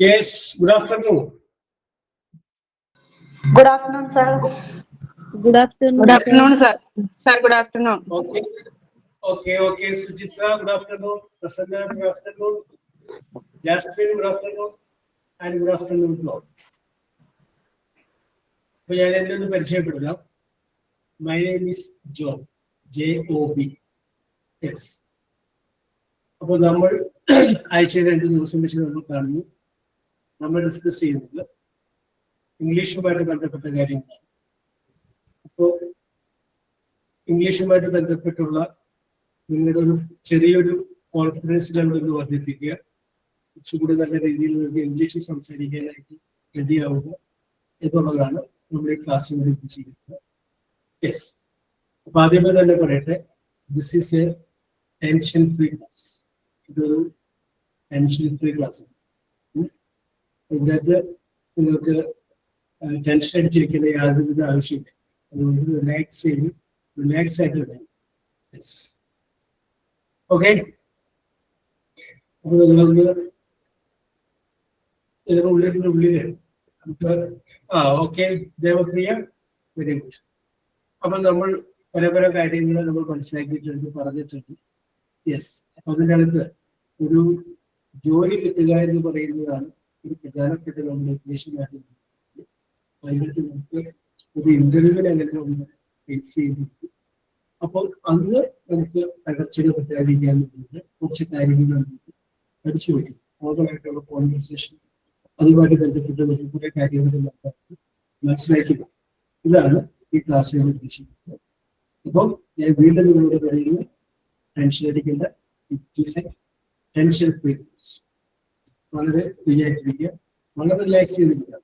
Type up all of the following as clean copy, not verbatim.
Yes, good afternoon. Good afternoon, sir. Good afternoon. Good afternoon, sir. Sir, good afternoon. Okay. Sujitra, good afternoon. Prasanna, good afternoon. Jasmine, good afternoon. And good afternoon to all. My name is Job. Job. Yes. അപ്പോൾ നമ്മൾ ആഴ്ചയിൽ 2 ദിവസം വെച്ച് നമ്മൾ discuss ചെയ്യുന്നത് ഇംഗ്ലീഷുമായിട്ട് ബന്ധപ്പെട്ട കാര്യങ്ങളാണ്. അപ്പോൾ ഇംഗ്ലീഷുമായിട്ട് ബന്ധപ്പെട്ടുള്ള നിങ്ങളുടെ ഒരു ചെറിയൊരു കോൺഫിഡൻസ് ലെവൽ ഒന്ന് വർദ്ധിപ്പിക്കുക. കുറച്ചുകൂടി നല്ല രീതിയിൽ നിങ്ങൾക്ക് ഇംഗ്ലീഷ് സംസാരിക്കാനായിട്ട് റെഡിയാവുക എന്നുള്ളതാണ് നമ്മുടെ ഈ ക്ലാസ്സിലൂടെ ഉദ്ദേശിക്കുന്നത്. യെസ്, അപ്പൊ ആദ്യമേ തന്നെ പറയട്ടെ, this is a tension free class. ഇതൊരു ടെൻഷൻ ഫ്രീ ക്ലാസ്. ഇതിനകത്ത് നിങ്ങൾക്ക് ടെൻഷൻ അടിച്ചിരിക്കുന്ന യാതൊരുവിധ ആവശ്യമില്ല. അതുകൊണ്ട് റിലാക്സ് ആയിട്ട് വേണം. Yes, okay. അപ്പൊ നിങ്ങളൊന്ന് ഉള്ളിൽ നമുക്ക് ഓക്കെ ദേവപ്രിയ, വെരി ഗുഡ്. അപ്പൊ നമ്മൾ പല കാര്യങ്ങൾ നമ്മൾ മനസ്സിലാക്കിയിട്ടുണ്ട്, പറഞ്ഞിട്ടുണ്ട്. യെസ്, അപ്പൊ അതിൻ്റെ അകത്ത് ഒരു ജോലി കിട്ടുക എന്ന് പറയുന്നതാണ് ഒരു പ്രധാനപ്പെട്ട നമ്മുടെ ഉദ്ദേശമായിട്ട്. അതിനകത്ത് നമുക്ക് ഒരു ഇന്റർവ്യൂവിൽ അങ്ങനെ ഒന്ന് ഫേസ് ചെയ്തിട്ട് അപ്പോൾ അന്ന് നമുക്ക് തകർച്ചകൾ പറ്റാതിരിക്കാൻ വേണ്ടിയിട്ട് കുറച്ച് കാര്യങ്ങൾ നമുക്ക് പഠിച്ചു വയ്ക്കും. ഓർമ്മയായിട്ടുള്ള കോൺവെർസേഷൻ, അതുമായിട്ട് ബന്ധപ്പെട്ട് വലിയ കുറെ കാര്യങ്ങൾ നമുക്ക് മനസ്സിലാക്കുക. ഇതാണ് ഈ ക്ലാസ്സിൽ ഉദ്ദേശിക്കുന്നത്. അപ്പോൾ ഞാൻ വീണ്ടും നിങ്ങളോട് പറയുന്നു, ടെൻഷൻ അടിക്കേണ്ട. Tension free class. വളരെ ഫ്രീ ആയിട്ടിരിക്കുക, വളരെ റിലാക്സ് ചെയ്തിരിക്കുക.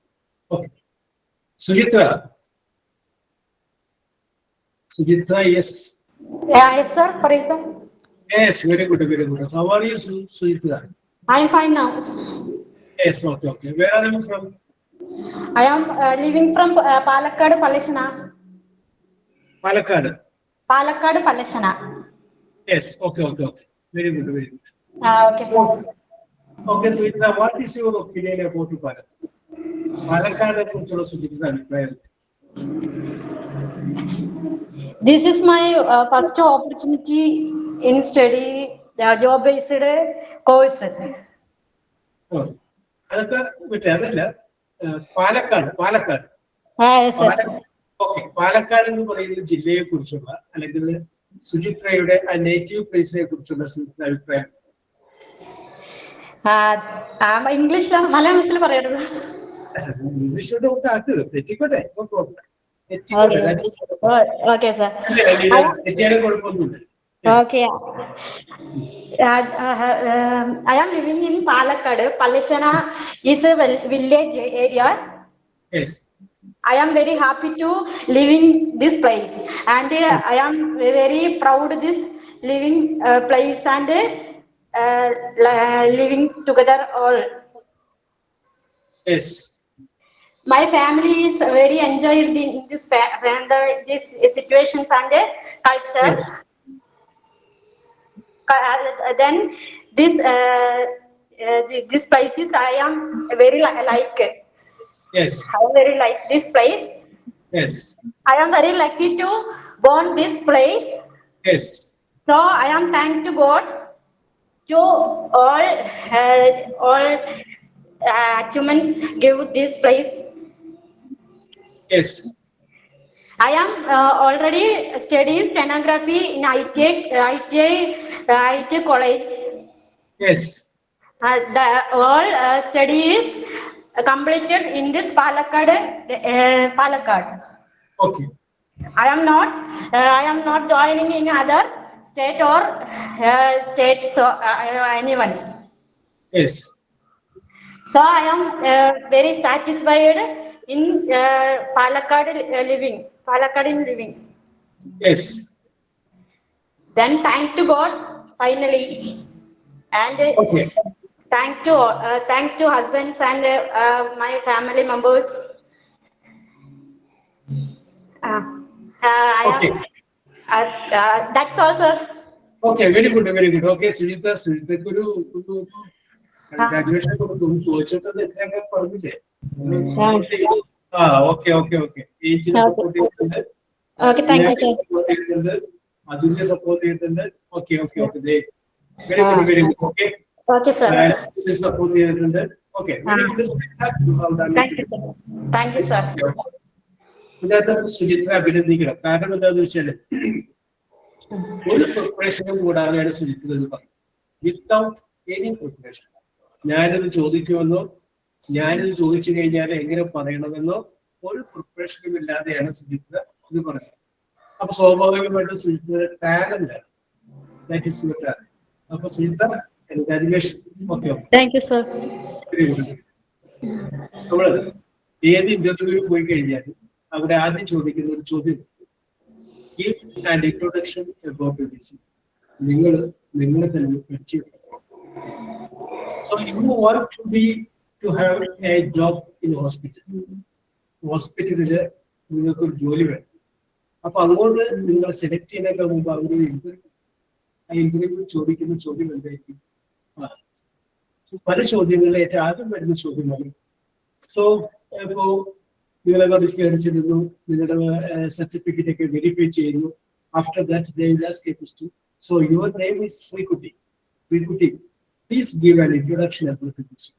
Okay. Suchitra, yes. Yes, sir. Sorry, sir. Yes, very good. How are you, Sujitra? I am fine now. Yes, okay. Where are you from? I am living from Palakkad, Palashana. Palakkad, Palashana. Yes, okay. Very good. Okay, sir. Okay, Sujitra, what is your opinion about Palakkad? Palakkad കുറിച്ചുള്ള സുചിത്ര അഭിപ്രായം? This is my first opportunity in study job-based course. അതൊക്കെ വിട്ടേ, അതല്ല. Palakkad. Yes, yes. Okay. Palakkad എന്ന് പറയുന്ന ജില്ലയെ കുറിച്ചുള്ള അല്ലെങ്കിൽ സുചിത്രയുടെ ആ നേറ്റീവ് പ്ലേസിനെ കുറിച്ചുള്ള സുചിത്ര അഭിപ്രായം? ഇംഗ്ലീഷ് മലയാളത്തിൽ പറയരുത്. ഇംഗ്ലീഷിലോട്ട് നമുക്ക് ആക്ക്, തെറ്റിക്കോട്ടെ. Okay, sir. തെറ്റിയാലും കുഴപ്പമൊന്നുമില്ല. Okay. I am living in Palakkad. Palashana is a village area. Yes. I am very happy to live in this place, and I am very proud this living place and living together all. Yes. My family is very enjoyed in this situations and culture. Yes. Then this places I am very like. Yes. I am very like this place. Yes. I am very lucky to born this place. Yes. So I am thank to God to all achievements give this place. Yes. I am already studying stenography in ITI college. Yes. All study is completed in this Palakkad. Okay. I am not joining in other state or states or anyone. Yes. So I am very satisfied in Palakkad living. Yes. Then thank to God finally, and Okay. thank to husbands and my family members. I am. Okay. That's all, sir. Okay. Very good. Very good. Okay. സുജിതക്ക് ഒരു graduation കൊടുക്കും ചോദിച്ചിട്ടത് എത്രയൊക്കെ പറഞ്ഞില്ലേ? Support ചെയ്തു. Okay okay okay. ഏജിനെ support ചെയ്തിട്ടുണ്ട്. Okay, thank you, sir. Support ചെയ്തിട്ടുണ്ട്. Athulya support ചെയ്തിട്ടുണ്ട്. Okay okay okay. Very good very good. Okay. Okay, sir. Support ചെയ്തിട്ടുണ്ട്. Okay. Very good. Thank you, sir. Thank you, sir. ഇതിനകത്ത് സുചിത്ര അഭിനന്ദിക്കണം. കാരണം എന്താന്ന് വെച്ചാല് ഒരു പ്രിപ്പറേഷനും കൂടാതെയാണ് സുചിത്ര എന്ന് പറയുന്നത്. Without any preparation. ഞാനിത് ചോദിക്കുമെന്നോ ഞാനിത് ചോദിച്ചു കഴിഞ്ഞാൽ എങ്ങനെ പറയണമെന്നോ ഒരു പ്രിപ്പറേഷനും ഇല്ലാതെയാണ് സുചിത്ര ഇത് പറയുന്നത്. അപ്പൊ സ്വാഭാവികമായിട്ടും സുചിത്ര ടാലന്റ് ആണ്. That is your talent. അപ്പൊ Suchitra congratulation. Okay okay. Thank you, sir. നമ്മള് ഏത് ഇന്റർവ്യൂവിൽ പോയി കഴിഞ്ഞാൽ അവിടെ ആദ്യം ചോദിക്കുന്ന ഒരു ചോദ്യം, give an introduction about medicine. നിങ്ങളെ തന്നെ പഠിച്ചു. So you want to have a job in ഹോസ്പിറ്റലില് നിങ്ങൾക്ക് ഒരു ജോലി വേണം. അപ്പൊ അതുകൊണ്ട് നിങ്ങളെ സെലക്ട് ചെയ്യുന്നതിന് മുമ്പ് അവര് ഇന്റർവ്യൂ ചോദിക്കുന്ന ചോദ്യം എന്തായിരിക്കും? പല ചോദ്യങ്ങളിലെ ഏറ്റവും ആദ്യം വരുന്ന ചോദ്യമാണ്, സോ ഇപ്പോ നിങ്ങളെ പഠിച്ചിരുന്നു, നിങ്ങളുടെ സർട്ടിഫിക്കറ്റ് ഒക്കെ വെരിഫൈ ചെയ്യുന്നു. After that they will ask a question. So your name is Sreekutty. Sreekutty, please give an introduction about this.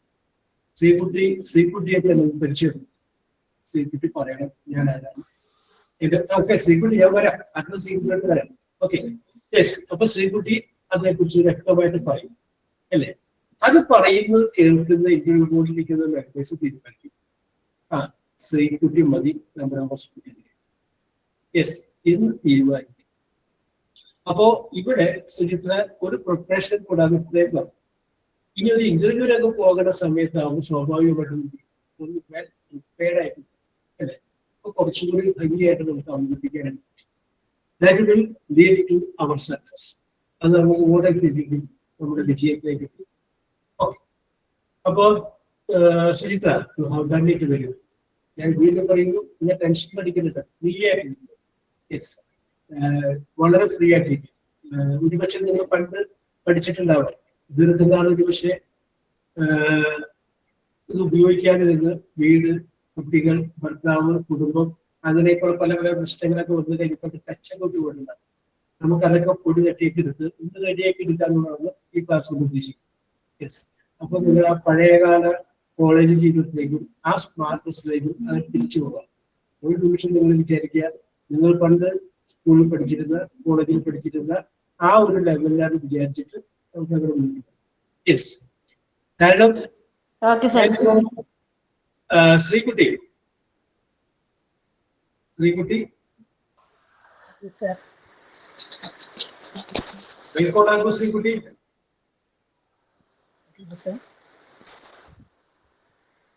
ശ്രീകുട്ടിയൊക്കെ നമുക്ക് പരിചയം. ശ്രീകുട്ടി പറയണം ഞാൻ ആരാണ്. ഓക്കെ ശ്രീകുട്ടി, ഞാൻ വരാം. അടുത്ത ശ്രീകുട്ടിയോട്ട് വരാം. Okay yes. അപ്പൊ ശ്രീകുട്ടി അതിനെക്കുറിച്ച് വ്യക്തമായിട്ട് പറയും അല്ലേ? അത് പറയുന്നത് കേൾക്കുന്ന ഇന്റർവ്യൂ ബോർഡിലിരിക്കുന്ന മെമ്പേഴ്സ് തീരുമാനിക്കും, ശ്രീകുട്ടി മതി നമ്മുടെ ഹോസ്പിറ്റലിൽ. യെസ് എന്ന് തീരുമാനിക്കും. അപ്പോ ഇവിടെ സുചിത്ര ഒരു പ്രിപ്പറേഷൻ കൂടാതെ ഇത്രയും പറഞ്ഞു. ഇനി ഒരു ഇന്റർവ്യൂവിലൊക്കെ പോകുന്ന സമയത്താവും സ്വാഭാവികമായിട്ടും ഒന്ന് വെൽ പ്രിപ്പയർഡ് ആയിട്ട് അല്ലേ? അപ്പൊ കുറച്ചുകൂടി ഭംഗിയായിട്ട് നമുക്ക് അവതരിപ്പിക്കാനായിട്ട് പറ്റും. That will lead to our success. അത് നമുക്ക് ഇങ്ങോട്ടേക്ക് എത്തിക്കും, നമ്മുടെ വിജയത്തിലേക്ക് എത്തിക്കും. ഓക്കെ. അപ്പോ സുചിത്ര, ഡണ്ണിട്ട് വരും. ഞാൻ വീണ്ടും പറയുന്നു, ഞാൻ ടെൻഷൻ അടിക്കുന്നുണ്ട്. ഫ്രീ ആയിട്ടിരിക്കും. യെസ്, വളരെ ഫ്രീ ആയിട്ടിരിക്കും. ഒരുപക്ഷെ നിങ്ങൾ പണ്ട് പഠിച്ചിട്ടുണ്ടാവും, ദീർഘനാൾ ഒരുപക്ഷെ ഇത് ഉപയോഗിക്കാതെ നിന്ന് വീട്, കുട്ടികൾ, ഭർത്താവ്, കുടുംബം അങ്ങനെയൊക്കെയുള്ള പല പല പ്രശ്നങ്ങളൊക്കെ വന്നു കഴിഞ്ഞപ്പോൾ ടച്ചൊക്കെ പോയിട്ടുണ്ടാകും. നമുക്കതൊക്കെ പൊടി തട്ടിയൊക്കെ എടുത്ത് ഇന്ന് റെഡിയാക്കി എടുക്കാന്നുള്ളതാണ് ഈ ക്ലാസ് കൊണ്ട് ഉദ്ദേശിക്കുന്നത്. യെസ്. അപ്പൊ നിങ്ങൾ ആ പഴയകാല കോളേജ് ജീവിതത്തിലേക്കും ആ സ്മാർട്ട് ബസ്സിലേക്കും അത് തിരിച്ചു പോകാം. ഒരു നിമിഷം നിങ്ങൾ വിചാരിക്കുക, നിങ്ങൾ പണ്ട് സ്കൂളിൽ പഠിച്ചിരുന്ന, കോളേജിൽ പഠിച്ചിരുന്ന ആ ഒരു ലെവലിലാണ് വിചാരിച്ചിട്ട് നമുക്ക് അങ്ങനെ മുന്നിൽ. യെസ്. കാരണം ശ്രീകുട്ടി ശ്രീകുട്ടി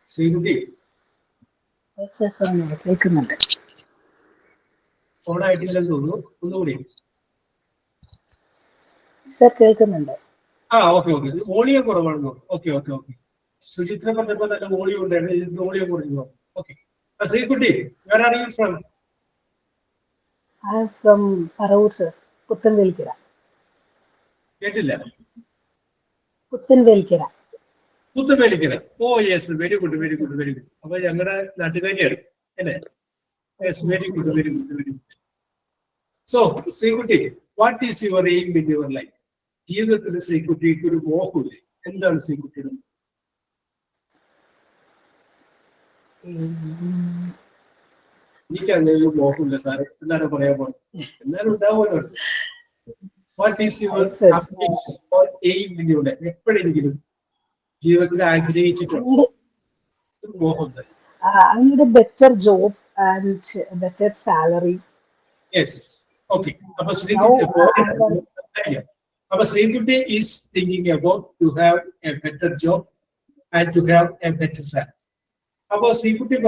ശ്രീകുട്ടി കേൾക്കുന്നുണ്ട്. ഫോണായിട്ടില്ലെന്ന് തോന്നുന്നു. ഒന്നുകൂടി. സർ കേൾക്കുന്നുണ്ട്. Okay okay. ഓളിയോ കുറവാണെന്നോ? Okay okay okay. സുചിത്ര പറഞ്ഞപ്പോ തന്നെ ഓളിയോ ഉണ്ടായിരുന്നു. ഇതിന് ഓളിയോ കുറഞ്ഞോ? Okay. Sreekutty, where are you from? I am from Parur, sir. Puthenvelikkara. കേട്ടില്ല. Puthenvelikkara. Puthenvelikkara. Oh yes, very good very good very good. അപ്പൊ ഞങ്ങളുടെ നാട്ടുകാരിയാണ് അല്ലേ? Yes, very good very good very good. So Sreekutty, what is your aim in your life? ജീവിതത്തിൽ ശ്രീകുട്ടിക്ക് ഒരു മോഹമില്ലേ? എന്താണ് ശ്രീകുട്ടിയുടെ? എനിക്ക് അങ്ങനെ ഒരു മോഹമില്ല സാറ്, എന്താണ് പറയാൻ പോകുന്നത്? എന്നാലും ഉണ്ടാവുമല്ലോ. What is your aim in your life? എപ്പോഴെങ്കിലും ജീവിതത്തിൽ ആഗ്രഹിച്ചിട്ടുണ്ട് മോഹം? I need a better job and a better salary. Yes. Okay. അപ്പൊ Sreekutty Our Srikutti is thinking about to have a better job and to have a better salary. Our Srikutti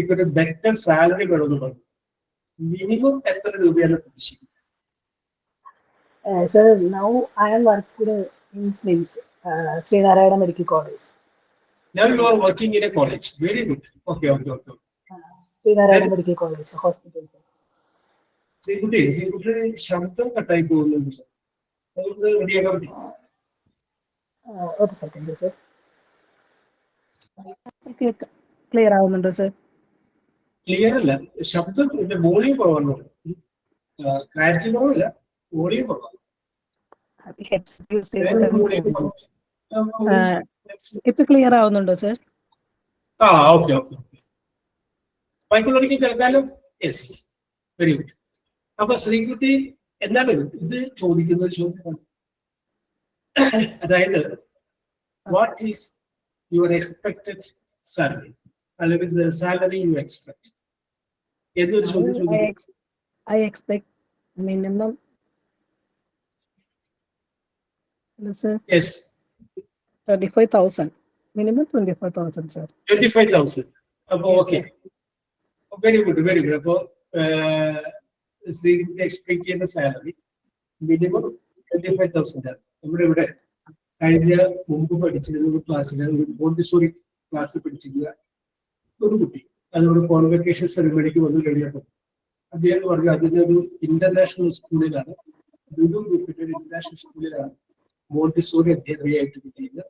got a better salary. Minimum at the Rubiana position. Sir, now I am working in SNIMS, Srinarayana Medical College. Now you are working in a college. Very good. Okay. Srinarayana Medical College, hospital. Srikutti, Shantam Katai Pools. ഒരു second sir. Clear ആവുന്നുണ്ടോ sir? Clear അല്ല, ശബ്ദത്തിന്റെ volume കുറവാണോ? Clarity കുറവില്ല, volume കുറവാണ്. ഇപ്പൊ clear ആവുന്നുണ്ടോ sir? Okay. മൈക്കുള്ളവർക്ക് കേൾക്കാലോ? Yes, very good. അപ്പൊ ശ്രീകുട്ടി എന്താണ് ഇത് ചോദിക്കുന്ന ഒരു ചോദ്യമാണ്. അതായത് what is your expected salary, അല്ലെങ്കിൽ സാലറി യു എക്സ്പെക്ട് എന്നൊരു ചോദ്യം ചോദിക്കും. I expect minimum. Sir, Yes. 25,000. Minimum 25,000, sir. 25,000. അപ്പൊ Yes, ഓക്കെ, വെരി ഗുഡ്. അപ്പോ ശ്രീകുട്ടി എക്സ്പെക്ട് ചെയ്യുന്ന സാലറി മിനിമം 25,000 ആണ്. ഇവിടെ കഴിഞ്ഞ മുമ്പ് പഠിച്ചിരുന്ന ഒരു ക്ലാസ്സിൽ, ഒരു മോണ്ടിസോറി ക്ലാസ്സിൽ പഠിച്ചിരുന്ന ഒരു കുട്ടി അതുകൊണ്ട് കോൺവെക്കേഷൻ സെറിമണിക്ക് വന്നു കഴിഞ്ഞപ്പോൾ അദ്ദേഹം പറഞ്ഞു അതിനൊരു ഇന്റർനാഷണൽ സ്കൂളിലാണ്, ലുലു ഗ്രൂപ്പിന്റെ ഒരു ഇന്റർനാഷണൽ സ്കൂളിലാണ് മോണ്ടിസോറി അധ്യാപികയായിട്ട് കിട്ടിയത്.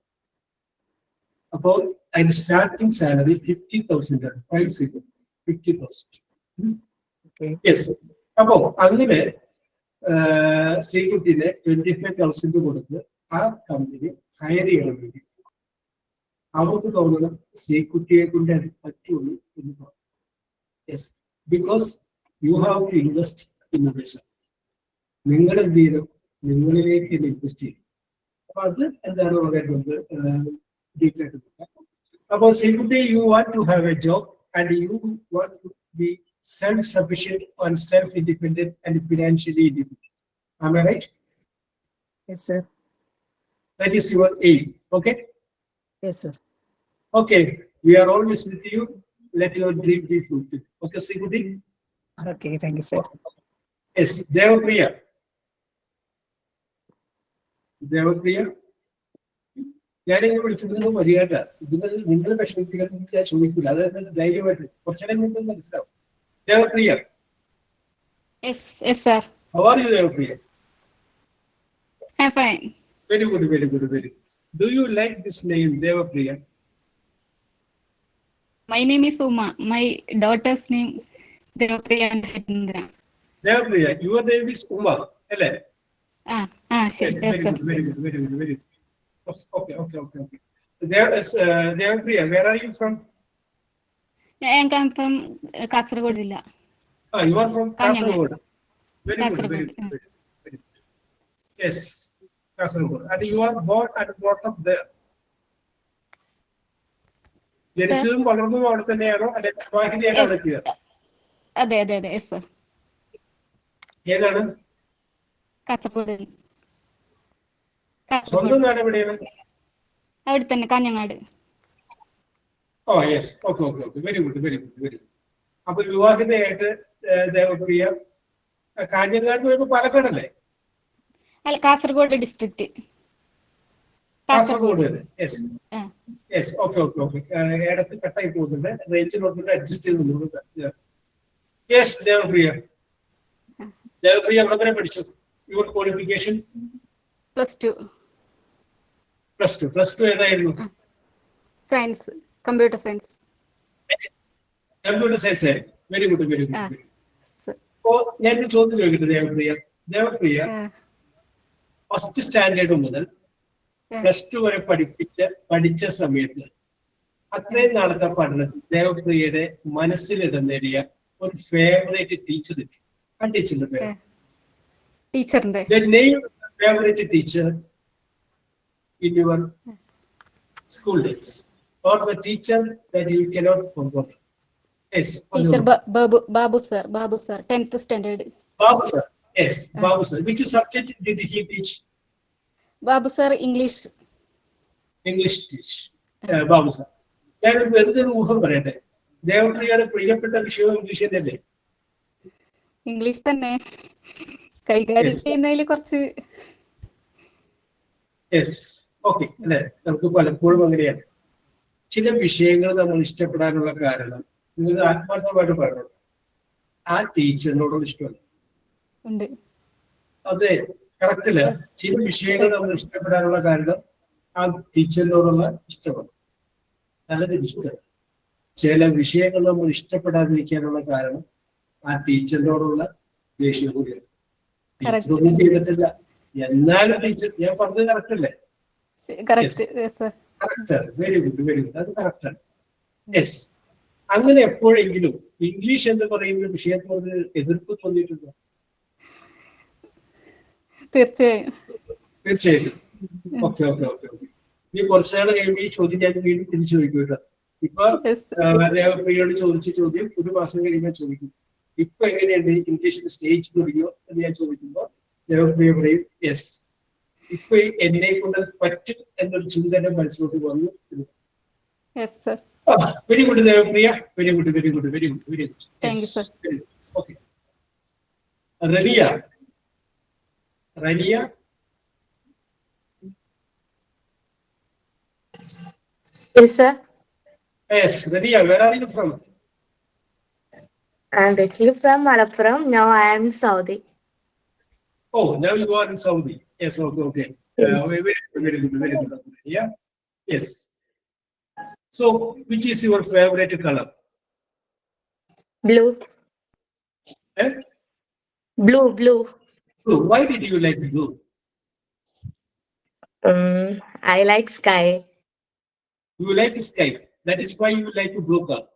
അപ്പോൾ അതിന്റെ സ്റ്റാർട്ടിംഗ് സാലറി 50,000 ആണ്. 50,000. യെസ്. അപ്പോ അങ്ങനെ ശ്രീകുട്ടിനെ 25,000 കൊടുത്ത് ആ കമ്പനി ഹയർ ചെയ്യാൻ വേണ്ടി അവർക്ക് തോന്നണം ശ്രീകുട്ടിയെ കൊണ്ട് അത് പറ്റുള്ളൂ എന്ന് തോന്നും. Yes, because you have to invest in yourself. നിങ്ങൾ എന്ത് ചെയ്യണം, നിങ്ങളിലേക്ക് ഇൻവെസ്റ്റ് ചെയ്യും. അപ്പൊ അത് എന്താണ് പറയുന്നത് ഡീറ്റെയിൽ ആയിട്ട്. അപ്പൊ Sreekutty, you want to have a job and you want to be self-sufficient and self-independent and financially independent. Am I right? Yes, sir. That is your aim. Okay? Yes, sir. Okay. We are always with you. Let your dream be fulfilled. Okay, Srikutti? Okay, thank you, sir. Yes, Devapriya. ഞാനിങ്ങനെ വിളിക്കുന്നത് മര്യാദ. നിങ്ങൾ വിഷമിപ്പിക്കുന്നത് ഞാൻ ചോദിക്കില്ല. അതായത് ധൈര്യമായിട്ട് കുറച്ചേരം നിങ്ങൾക്ക് മനസ്സിലാവും. Devapriya. Yes, sir. How are you, Devapriya? I'm fine. Very good. Do you like this name, Devapriya? My name is Uma. My daughter's name Devapriya and Hendra. Devapriya, your name is Uma, Hele? Sure. Yes, sir. Very good. Okay. Devapriya, where are you from? I am from Kasaragod Jilla. You are from Kasaragod. Very Kasaragod. good. Yes, Kasaragod. And you are born and brought up there. ജനിച്ചതും വളർന്നതും അവിടെ തന്നെയാണോ, അല്ലെ വിവാഹിതയായിട്ട് അവിടെ എത്തിയത്? അതെ. Yes, sir. ഏതാണ് കാസർഗോഡ്. സ്വന്തം നാട് എവിടെയാണ്? അവിടെ തന്നെ, Kanhangad. Yes. Okay. Very good. അപ്പൊ വിവാഹിതയായിട്ട് ദേവപ്രിയ കാഞ്ഞങ്ങാട് പോയപ്പോ പാലക്കാടല്ലേ? അല്ല, Kasaragod district. Kasaragod. Yes. Okay. ഇടത്ത് കട്ടായി പോകുന്നുണ്ട്, റേഞ്ചിനോട്ട് അഡ്ജസ്റ്റ് ചെയ്ത്. യെസ്, ദേവപ്രിയ എവിടെ വരെ പഠിച്ചു? Your qualification? പ്ലസ് ടു ഏതായിരുന്നു? Science, computer science. Very good. അപ്പോ ഞാനൊരു ചോദ്യം ചോദിക്കട്ടെ ദേവപ്രിയ ഫസ്റ്റ് സ്റ്റാൻഡേർഡ് മുതൽ പ്ലസ് ടു വരെ പഠിച്ച സമയത്ത് അത്രയും നാളത്തെ പഠനത്തിൽ ദേവപ്രിയയുടെ മനസ്സിലിടം നേടിയ ഒരു ഫേവറേറ്റ് ടീച്ചർ ഇല്ലേ? ആ ടീച്ചറിന്റെ പേര്? ടീച്ചറിന്റെ favourite teacher in your school days, or the teacher that you cannot forget? Yes. Teacher Babu sir, 10th standard. Babu sir. Yes, Babu sir. Which subject did he teach? Babu sir, English. English teach. Babu sir. ഞാൻ വെറുതെ ഒരു ഊഹം പറയട്ടെ. ദേവപ്രിയയുടെ പ്രിയപ്പെട്ട വിഷയവും English തന്നെയല്ലേ? English തന്നെ കൈകാര്യം ചെയ്യുന്നതിൽ കുറച്ച്. യെസ്, ഓക്കെ അല്ലെ. നമുക്ക് പലപ്പോഴും അങ്ങനെയാണ്. ചില വിഷയങ്ങൾ നമ്മൾ ഇഷ്ടപ്പെടാനുള്ള കാരണം നിങ്ങൾ ആത്മാർത്ഥമായിട്ട് പറഞ്ഞോളൂ, ആ ടീച്ചറിനോടും ഇഷ്ടമല്ല. അതെ, കറക്റ്റ് അല്ല. ചില വിഷയങ്ങൾ നമ്മൾ ഇഷ്ടപ്പെടാനുള്ള കാരണം ആ ടീച്ചറിനോടുള്ള ഇഷ്ടമാണ്, നല്ലത് ഇഷ്ടമല്ല. ചില വിഷയങ്ങൾ നമ്മൾ ഇഷ്ടപ്പെടാതിരിക്കാനുള്ള കാരണം ആ ടീച്ചറിനോടുള്ള ദേഷ്യം കൂടിയാണ്. ടീച്ചറൊന്നും ചെയ്തിട്ടില്ല, എന്നാലും ടീച്ചർ, ഞാൻ പറഞ്ഞത് കറക്റ്റ് അല്ലേ? കറക്റ്റാണ്. Very good, very good. അത് കറക്റ്റാണ്. യെസ്. അങ്ങനെ എപ്പോഴെങ്കിലും ഇംഗ്ലീഷ് എന്ന് പറയുന്ന വിഷയത്തോട് എതിർപ്പ് തോന്നിയിട്ടുണ്ടോ? തീർച്ചയായിട്ടും. Okay okay okay okay. ഇനി കുറച്ചു നാൾ കഴിയുമ്പോൾ ഈ ചോദ്യം ഞാൻ വീണ്ടും തിരിച്ചു ചോദിക്കും കേട്ടോ. ഇപ്പൊ ദേവപ്രിയോട് ചോദിച്ച ചോദ്യം ഒരു മാസം കഴിയുമ്പോൾ ചോദിക്കും, ഇപ്പൊ എങ്ങനെയുണ്ട് ഇംഗ്ലീഷിൽ സ്റ്റേജ് തുടങ്ങിയോ എന്ന് ഞാൻ ചോദിക്കുമ്പോൾ ദേവപ്രിയ പറയും യെസ്, ഇപ്പൊ എന്നെ കൊണ്ട് പറ്റും എന്നൊരു ചിന്തന മനസ്സിലോട്ട് വന്നു. Very good Devapriya, very good, very good, very good, very good. Okay, Raniya. Raniya, yes sir. Yes, Rania, where are you from? I'm actually from Malappuram. Now I am in Saudi. Oh, now you are in Saudi. Yes, okay, okay. Very good, very good, very good. Yeah, yes. So, which is your favorite color? Blue. Eh? Blue. Blue. Why did you like blue? I like sky. You like sky. That is why you like blue color.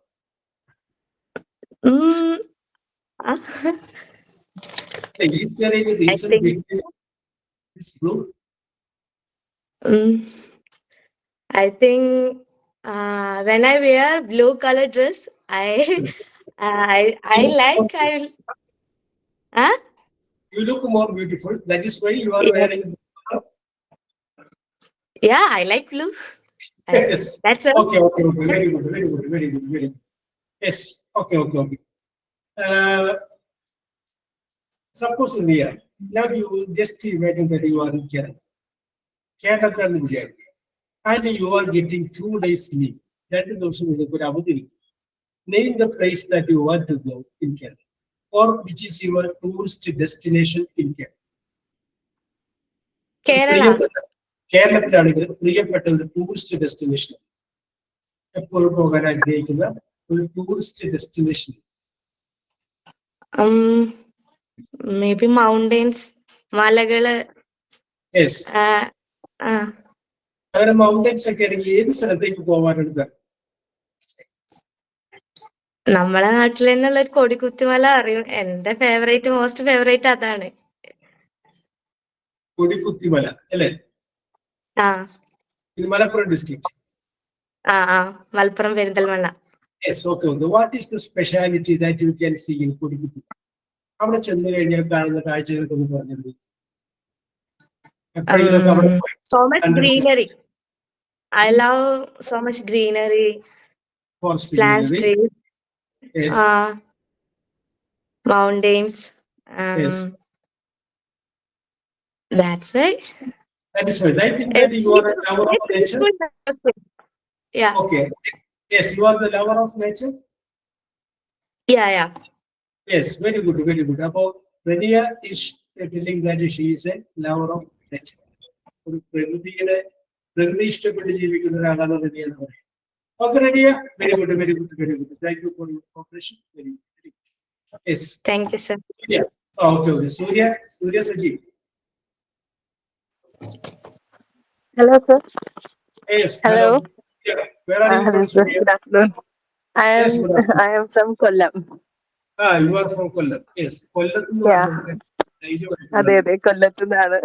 Is there any reason behind this blue? I think when I wear blue color dress, I like. You look more beautiful. That is why you are wearing blue color. Yeah, I like blue. Yes. That's it. Okay, okay, okay. Very good, very good, very good, very good. Yes. Okay, okay, okay. Suppose India, now you just imagine that you are in Kerala. And you are getting 2 days leave. That is also name the place that you want to go in Kerala, or which is your tourist destination in Kerala. Kerala. കേരളത്തിലാണെങ്കിൽ പ്രിയപ്പെട്ട ഒരു tourist destination, എപ്പോഴും പോകാൻ ആഗ്രഹിക്കുന്ന ഒരു tourist destination. Maybe mountains, മലകള്. Yes. അങ്ങനെ mountains ഒക്കെ ആണെങ്കിൽ ഏത് സ്ഥലത്തേക്ക് പോകാനുണ്ട്? നമ്മളെ നാട്ടിൽ നിന്നുള്ള ഒരു കൊടിക്കുത്തിമല അറിയും. എന്റെ മോസ്റ്റ് ഫേവറേറ്റ് അതാണ്. കൊടിക്കുത്തിമല അല്ലേ? Malappuram district. Malappuram Perinthalmanna. Yes, okay. What is the speciality that you can see in Kodikkuthi? അവിടെ ചെന്ന് കഴിഞ്ഞാൽ കാണുന്ന കാഴ്ചകൾക്ക് ഒന്ന് പറഞ്ഞത്. So much greenery. I love so much greenery. Plants, trees. Yes. Mountains. Yes. That's right. That is right. I think that you are a lover of nature. Yeah. Okay. Yes, you are the lover of nature. Yeah. Yes, very good, very good. About Rania is telling that she is a lover of nature. പ്രകൃതി ഇഷ്ടപ്പെട്ട് ജീവിക്കുന്ന ഒരാളാണ് റനിയ എന്ന് പറയുന്നത്. Okay, Rania, very good, very good, very good. Thank you for your cooperation. Very good, very good. Yes. Thank you, sir. Surya. Okay, okay. Surya Sajeev. Hello, sir. Yes. Hello. Yeah. Where are you Hello, from, sir. Surya? Good afternoon. Yes, good afternoon. I am from Kollam. You are from Kollam. Yes. Kollam. Yeah. അതെ കൊല്ലത്തുനിന്നാണ്.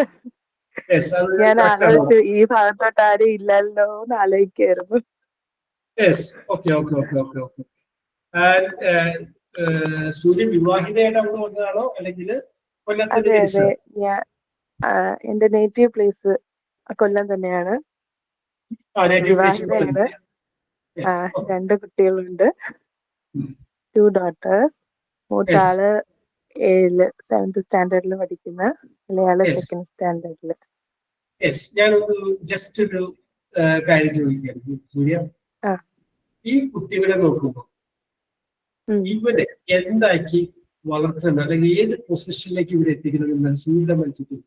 Yes. ഞാൻ ആലോചിച്ചു ഈ ഭാഗത്തോട്ട് ആരും ഇല്ലല്ലോ എന്ന് ആലോചിക്കായിരുന്നു. Yes. Okay. And സൂര്യ വിവാഹിതയായിട്ട് അവിടെ വന്നതാണോ അല്ലെങ്കിൽ കൊല്ലത്ത് അതെ ജനിച്ചോ? അതെ, ഞാൻ എന്റെ നേറ്റീവ് പ്ലേസ് കൊല്ലം തന്നെയാണ്. നേറ്റീവ് പ്ലേസ് കൊല്ലം വിവാഹിതയാണ്. തന്നെയാണ്. Yes. Okay. 2 കുട്ടികളുണ്ട്, ഉം. 2 ഡോട്ടേഴ്സ്. മൂത്ത Yes. ആള് 7 7th സ്റ്റാൻഡേർഡിൽ പഠിക്കുന്ന, ഇളയാള് Yes. 2nd സ്റ്റാൻഡേർഡിൽ. യെസ്, ഞാനൊന്ന് ജസ്റ്റ് ഒരു കാര്യം ചോദിക്കായിരുന്നു സൂര്യ. ആ. ഈ കുട്ടികളെ നോക്കുമ്പോൾ ഉം. ഇവരെ എന്താക്കി വളർത്തുന്നത്, അല്ലെങ്കിൽ ഏത് പൊസിഷനിലേക്ക് ഇവരെ എത്തിക്കണമെന്നാണ് സൂര്യയുടെ മനസ്സിൽ?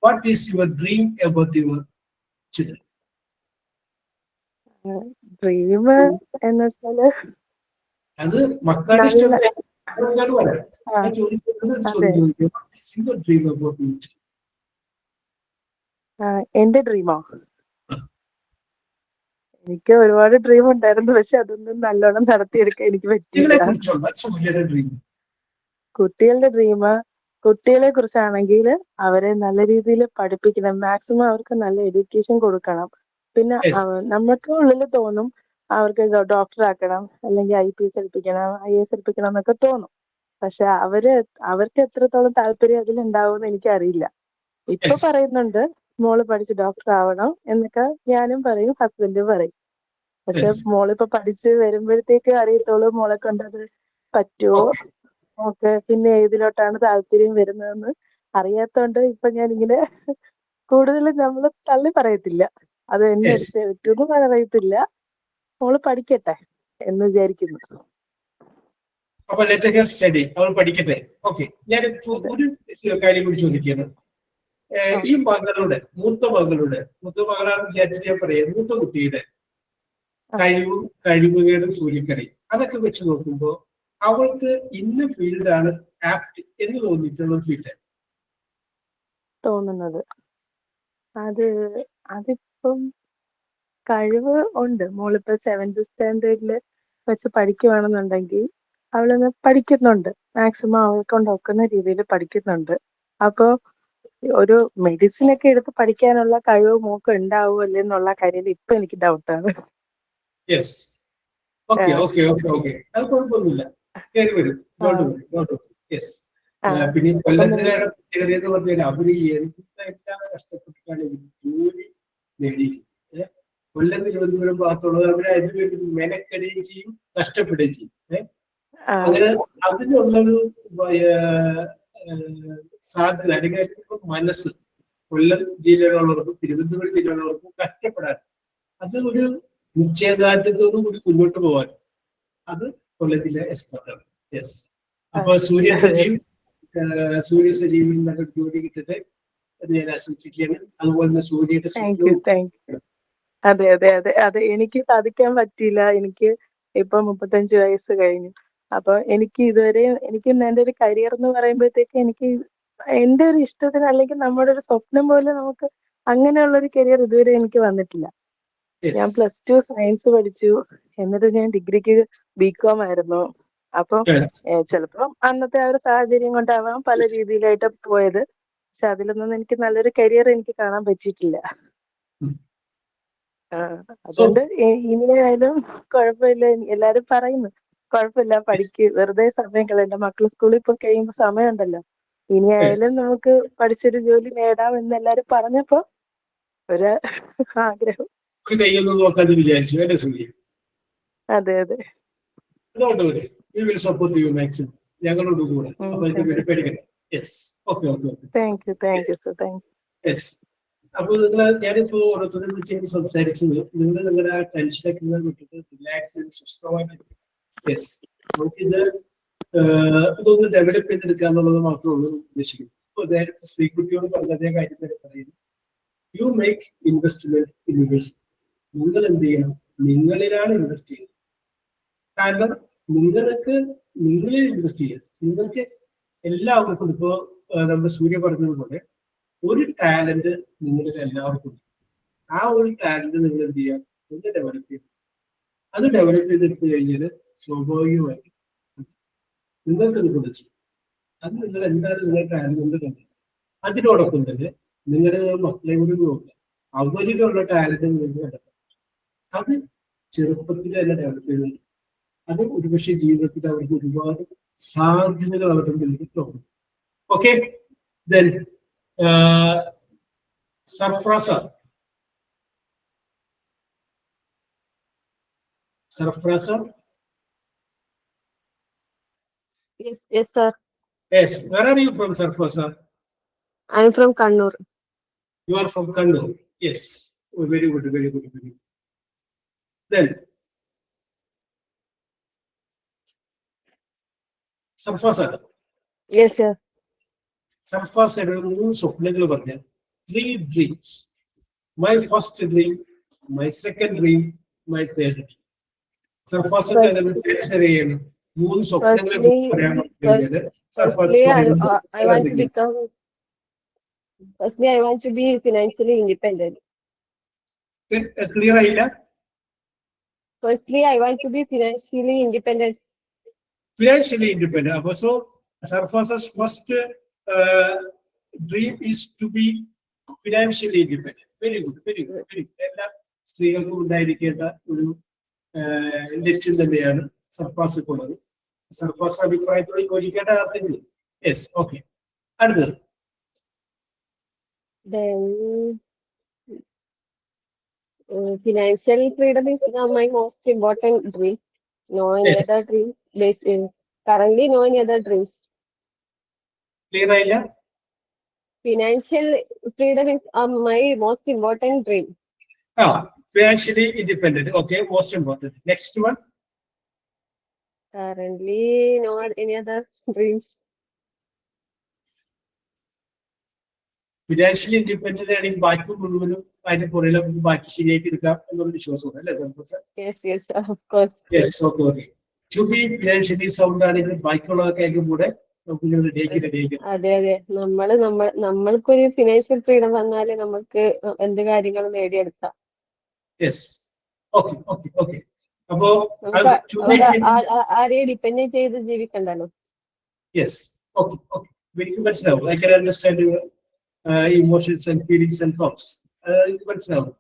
What is your dream about your children? Dream എന്ന് വെച്ചാല് അത് മക്കളുടെ ഇഷ്ടം നല്ല പറയാം. ആ, ഞാൻ ചോദിക്കുന്നത് അതെ. ചോദിക്കും, what is your dream about your children? എന്റെ ഡ്രീമോ? എനിക്ക് ഒരുപാട് ഡ്രീം ഉണ്ടായിരുന്നു, പക്ഷെ അതൊന്നും നല്ലോണം നടത്തിയെടുക്കാൻ എനിക്ക് ഇതിനെ പറ്റിയില്ല. കുറിച്ചുള്ള സൂര്യയുടെ ഡ്രീം. കുട്ടികളുടെ ഡ്രീം, കുട്ടികളെ കുറിച്ചാണെങ്കിൽ അവരെ നല്ല രീതിയിൽ പഠിപ്പിക്കണം, മാക്സിമം അവർക്ക് നല്ല എഡ്യൂക്കേഷൻ കൊടുക്കണം. പിന്നെ Yes. നമുക്ക് ഉള്ളിൽ തോന്നും അവർക്ക് ഡോക്ടർ ആക്കണം, അല്ലെങ്കിൽ IPS എടുപ്പിക്കണം, IAS എടുപ്പിക്കണം എന്നൊക്കെ തോന്നും. പക്ഷെ അവർക്ക് എത്രത്തോളം താല്പര്യം അതിലുണ്ടാവുമെന്ന് എനിക്കറിയില്ല. ഇപ്പൊ Yes. പറയുന്നുണ്ട് മോള് പഠിച്ച് ഡോക്ടർ ആവണം എന്നൊക്കെ ഞാനും പറയും, ഹസ്ബൻഡും പറയും. പക്ഷെ Yes. മോളിപ്പോ പഠിച്ച് വരുമ്പോഴത്തേക്ക് അറിയത്തോളൂ മോളെ കൊണ്ടത് പറ്റുമോ, Okay. ഓക്കെ പിന്നെ ഏതിലോട്ടാണ് താല്പര്യം വരുന്നതെന്ന് അറിയാത്തോണ്ട് ഇപ്പൊ ഞാനിങ്ങനെ കൂടുതലും നമ്മള് തള്ളി പറയത്തില്ല, അത് എന്നെ Yes. എടുത്തേ പറ്റൂന്ന് പറയത്തില്ല. മോള് പഠിക്കട്ടെ എന്ന് വിചാരിക്കുന്നു. അപ്പൊ ലെറ്റ് ഹർ സ്റ്റഡി, അവൾ പഠിക്കട്ടെ. ഓക്കെ, ഞാൻ ഒരു കാര്യം കൂടി ചോദിക്കുകയാണ്. ഈ മകളുടെ മൂത്ത മകളാണെന്ന് വിചാരിച്ചിട്ട് ഞാൻ പറയാം, മൂത്ത കുട്ടിയുടെ കഴിവുകേടും സൂര്യക്കറിയും അതൊക്കെ വെച്ച് നോക്കുമ്പോൾ അവൾക്ക് ഇന്ന ഫീൽഡാണ് ആപ്റ്റ് എന്ന് തോന്നിയിട്ടുള്ള ഫീൽഡ് തോന്നുന്നത് അതിപ്പം കഴിവ് ഉണ്ട്. മോളിപ്പോ 7th സ്റ്റാൻഡേർഡിൽ വെച്ച് പഠിക്കുവാണെന്നുണ്ടെങ്കിൽ അവളൊന്ന് പഠിക്കുന്നുണ്ട്, മാക്സിമം അവളെ കൊണ്ടൊക്കുന്ന രീതിയിൽ പഠിക്കുന്നുണ്ട്. അപ്പൊ ഒരു മെഡിസിൻ ഒക്കെ എടുത്ത് പഠിക്കാനുള്ള കഴിവ് മോക്ക് ഉണ്ടാവുമല്ലേ എന്നുള്ള കാര്യത്തിൽ ഇപ്പൊ എനിക്ക് ഡൗട്ടാണ്. Yes. Okay okay okay okay, അത് കുഴപ്പമൊന്നുമില്ല, കയറി വരും. യെസ്. പിന്നെ കൊല്ലത്തുകാരുടെ പ്രത്യേകത എന്ന് പറഞ്ഞാൽ അവര് എന്തെല്ലാം കഷ്ടപ്പെട്ടിട്ടാണ് ജോലി നേടിയിരിക്കുന്നത്. കൊല്ലം തിരുവനന്തപുരം ഭാഗത്തുള്ളത് അവര് അതിനുവേണ്ടി മെനക്കെടുകയും ചെയ്യും, കഷ്ടപ്പെടുകയും ചെയ്യും. അങ്ങനെ അതിനുള്ളൊരു സാധ്യത അല്ലെങ്കിൽ മനസ്സ് കൊല്ലം ജില്ലയിലുള്ളവർക്കും തിരുവനന്തപുരം ജില്ലയിലുള്ളവർക്കും കഷ്ടപ്പെടാൻ, അത് ഒരു നിശ്ചയദാർഢ്യത്തോടു കൂടി മുന്നോട്ട് പോകാൻ അത് കൊല്ലത്തിലെ എക്സ്പെർട്ടാണ്. യെസ്. അപ്പൊ സൂര്യ സജീവൻ നല്ല ജോലി കിട്ടട്ടെ എന്ന് ഞാൻ ആശംസിക്കുകയാണ്. അതുപോലെ തന്നെ സൂര്യയുടെ അതെ അതെ അതെ അതെ, എനിക്ക് സാധിക്കാൻ പറ്റിയില്ല. എനിക്ക് ഇപ്പൊ 35 വയസ്സ് കഴിഞ്ഞു. അപ്പൊ എനിക്ക് ഇതുവരെ എന്റെ ഒരു കരിയർ എന്ന് പറയുമ്പോഴത്തേക്ക് എനിക്ക് എന്റെ ഒരു ഇഷ്ടത്തിന് അല്ലെങ്കിൽ നമ്മുടെ ഒരു സ്വപ്നം പോലെ നമുക്ക് അങ്ങനെയുള്ള ഒരു കരിയർ ഇതുവരെ എനിക്ക് വന്നിട്ടില്ല. ഞാൻ +2 സയൻസ് പഠിച്ചു, എന്നിട്ട് ഞാൻ ഡിഗ്രിക്ക് BCom ആയിരുന്നു. അപ്പൊ ചിലപ്പോ അന്നത്തെ ആ ഒരു സാഹചര്യം കൊണ്ടാവാം പല രീതിയിലായിട്ട് പോയത്. പക്ഷെ അതിലൊന്നും എനിക്ക് നല്ലൊരു കരിയർ എനിക്ക് കാണാൻ പറ്റിയിട്ടില്ല. അതുകൊണ്ട് ഇനിയായാലും കുഴപ്പമില്ല. എല്ലാരും പറയുന്നു കുഴപ്പമില്ല, പഠിക്ക്, വെറുതെ സമയം കളയണ്ട, മക്കള് സ്കൂളിൽ പോയി കഴിയുമ്പോ സമയമുണ്ടല്ലോ, ഇനിയായാലും നമുക്ക് പഠിച്ചൊരു ജോലി നേടാം എന്ന് എല്ലാരും പറഞ്ഞപ്പോ ഒരു ആഗ്രഹം. കൈയൊന്നും നോക്കാതെ വിചാരിച്ചു അല്ലേ സൂര്യ? അതെ അതെ, സപ്പോർട്ട് ചെയ്യൂ മാക്സിമം, ഞങ്ങളോട് കൂടെ. അപ്പൊ ഇതിന് പേടിക്കണ്ട. Yes. Okay okay okay, thank you sir, thank you. Yes. അപ്പൊ ഞാനിപ്പോ ഓരോരുത്തരെ വിളിച്ച് സംസാരിച്ചത് നിങ്ങൾ നിങ്ങളുടെ ആ ടെൻഷനൊക്കെ വിട്ടിട്ട് റിലാക്സ് ചെയ്ത് സ്വസ്ഥമായിട്ട്. യെസ്, നമുക്കിത് ഇതൊന്ന് ഡെവലപ്പ് ചെയ്തെടുക്കുക എന്നുള്ളത് മാത്രമേ ഉള്ളൂ ഉദ്ദേശിക്കുന്നത്. ഇപ്പൊ നേരത്തെ ശ്രീകുട്ടിയോട് പറഞ്ഞ അതേ കാര്യം തന്നെ പറയുന്നു. You make investment in yours. നിങ്ങൾ എന്ത് ചെയ്യണം? നിങ്ങളിലാണ് ഇൻവെസ്റ്റ് ചെയ്യുന്നത്. കാരണം നിങ്ങളിൽ ഇൻവെസ്റ്റ് ചെയ്യുക. നിങ്ങൾക്ക് എല്ലാവർക്കും ഇപ്പോ നമ്മുടെ സൂര്യ പറഞ്ഞതുപോലെ ഒരു ടാലന്റ് നിങ്ങളിൽ എല്ലാവർക്കും ഉണ്ട്. ആ ഒരു ടാലന്റ് നിങ്ങൾ എന്ത് ചെയ്യാം? ഒന്ന് ഡെവലപ്പ് ചെയ്യും. അത് ഡെവലപ്പ് ചെയ്തെടുത്തു കഴിഞ്ഞാൽ സ്വാഭാവികമായിട്ട് നിങ്ങൾക്ക് ഇത് കൊടുത്തു. അത് നിങ്ങൾ എന്താണ് നിങ്ങളുടെ ടാലന്റ് കൊണ്ട് കണ്ടത്. അതിനോടൊപ്പം തന്നെ നിങ്ങളുടെ മക്കളെ കൂടി നോക്കുക. അവരിലുള്ള ടാലന്റ് നിങ്ങൾക്ക് കണ്ടെത്താം. അത് ചെറുപ്പത്തിൽ തന്നെ ഡെവലപ്പ് ചെയ്തിട്ടുണ്ട്. അത് ഒരുപക്ഷെ ജീവിതത്തിൽ അവർക്ക് ഒരുപാട് സാധ്യതകൾ അവരുടെ മുന്നിൽ തുറന്നു. Okay, then Sarfraza. Sarfraza. Yes, sir. Yes. Where are you from, Sarfraza? I am from Kannur. You are from Kannur. Yes. Oh, very good, very good, very good. Then Sarfraza. Yes, sir. Sarfraza മൂന്ന് സ്വപ്നങ്ങൾ പറഞ്ഞ 3 dreams. My first dream, my second dream, my third dream. Sarfraza answer ചെയ്യണം. മൂന്ന് സ്വപ്നങ്ങളെ കുറിച്ച് പറയാൻ പറഞ്ഞാൽ Firstly, I want to become. Firstly, I want to be financially independent. Clear ആയില്ല. Firstly, I want to be financially independent. Financially independent. So Sarfaza's first dream is to be financially independent. Very good, very good, very good. എല്ലാ സ്ത്രീകൾക്കും ഉണ്ടായിരിക്കേണ്ട ഒരു ലക്ഷ്യം തന്നെയാണ് സർഫാസക്കുള്ളത്. സർഫാസ അഭിപ്രായത്തോട് യോജിക്കേണ്ട അർത്ഥത്തിൽ. Yes, okay. അടുത്തത്. Then, financial freedom is my most important dream. No any Yes. other dreams. Currently, no any other dreams. Clear ആയില്ല. Financial freedom is my most important dream. Financially independent. Okay, most important. Next one. Currently, no any other dreams. Financially independent ആണെങ്കിൽ ബാക്കി മുഴുവനും അതിന്റെ പുറകിൽ ബാക്കി ശരിയായിട്ട് എടുക്കാം എന്നുള്ള വിശ്വാസമാണ് അല്ലേ Sarfas? Yes, of course. Yes, okay, okay. To be financially sound ആണെങ്കിൽ ബാക്കിയുള്ളതൊക്കെ ആയിരിക്കും കൂടെ നമുക്ക് റെഡിയാക്കി. അതെ, നമ്മൾക്കൊരു ഫിനാൻഷ്യൽ ഫ്രീഡം വന്നാല് നമുക്ക് എന്ത് കാര്യങ്ങളും നേടിയെടുക്കാം. Yes, okay, okay, okay. അപ്പോ ആരെയും ഡിപ്പെൻഡ് ചെയ്ത് ജീവിക്കണ്ടല്ലോ. Yes, okay, okay. എനിക്ക് മനസ്സിലാവും. I can understand your emotions and feelings and thoughts. എനിക്ക് മനസ്സിലാവും.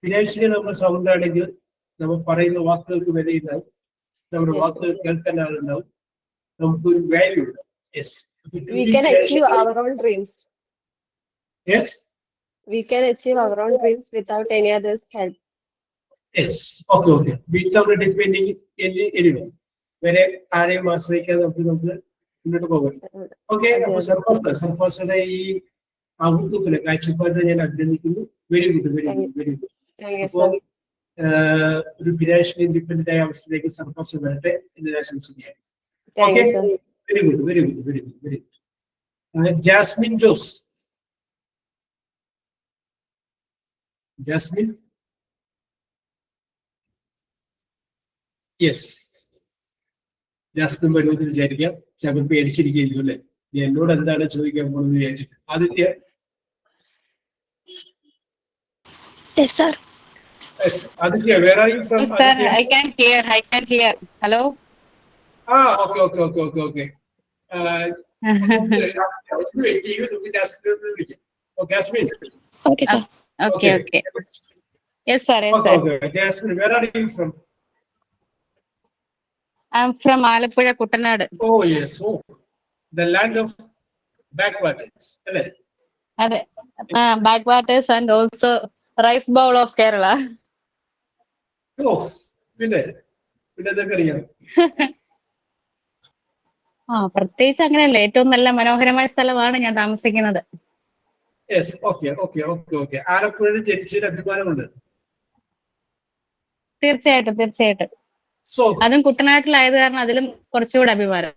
ഫിനാൻഷ്യലി നമ്മൾ സൗണ്ട് ആണെങ്കിൽ നമ്മൾ പറയുന്ന വാക്കുകൾക്ക് വിലയുണ്ടാവും, നമ്മുടെ വാക്കുകൾ കേൾക്കാൻ ആളുണ്ടാവും, നമുക്കൊരു വാല്യൂ ഉണ്ട്. Yes. We can achieve our own dreams. Yes. We can achieve our own dreams without any other's help. Yes, okay, okay. Without depending anyone. വരെ ആരെയും ആശ്രയിക്കാതെ നമുക്ക് മുന്നോട്ട് പോകാം. ഓക്കെ. അപ്പൊ സർഫാസിന്റെ ഈ ഔട്ട്ലുക്കിലെ കാഴ്ചപ്പാടിനെ ഞാൻ അഭിനന്ദിക്കുന്നു. Very good, very good, very good. അപ്പോ ഒരു ഫിനാൻഷ്യലി ഇൻഡിപെൻഡന്റ് ആയ അവസ്ഥയിലേക്ക് സർഫാസ് വരട്ടെ എന്ന് ആശംസിക്കുകയാണ്. Okay, very good, very good, very good, very good. Jasmine Jose. Jasmine. Yes, Jasmine വരുമെന്ന് വിചാരിക്കാം. ചിലപ്പോൾ പേടിച്ചിരിക്കുന്നു അല്ലേ, എന്നോട് എന്താണ് ചോദിക്കാൻ പോകുന്നത് വിചാരിച്ചിട്ട്. Aditya. Yes, sir. Yes, Aditya, where are you from? Yes, sir, Aditya? I can hear. Hello? Okay. Okay, Jasmine. Okay, sir. Okay. Yes, sir. Okay. Jasmine, where are you from? I'm from Alappuzha, Kuttanad. Oh, yes. Oh, the land of backwaters. Backwaters and also rice bowl of Kerala. Oh, പിന്നെ ഇതൊക്കെ അറിയാം. പ്രത്യേകിച്ച് അങ്ങനെയല്ല, ഏറ്റവും നല്ല മനോഹരമായ സ്ഥലമാണ് ഞാൻ താമസിക്കുന്നത്. Yes, okay. ആലപ്പുഴയിൽ ജനിച്ചതിൽ അഭിമാനമുണ്ട്. തീർച്ചയായിട്ടും. അതും കുട്ടനാട്ടിലായത് കാരണം അതിലും കുറച്ചുകൂടെ അഭിമാനം.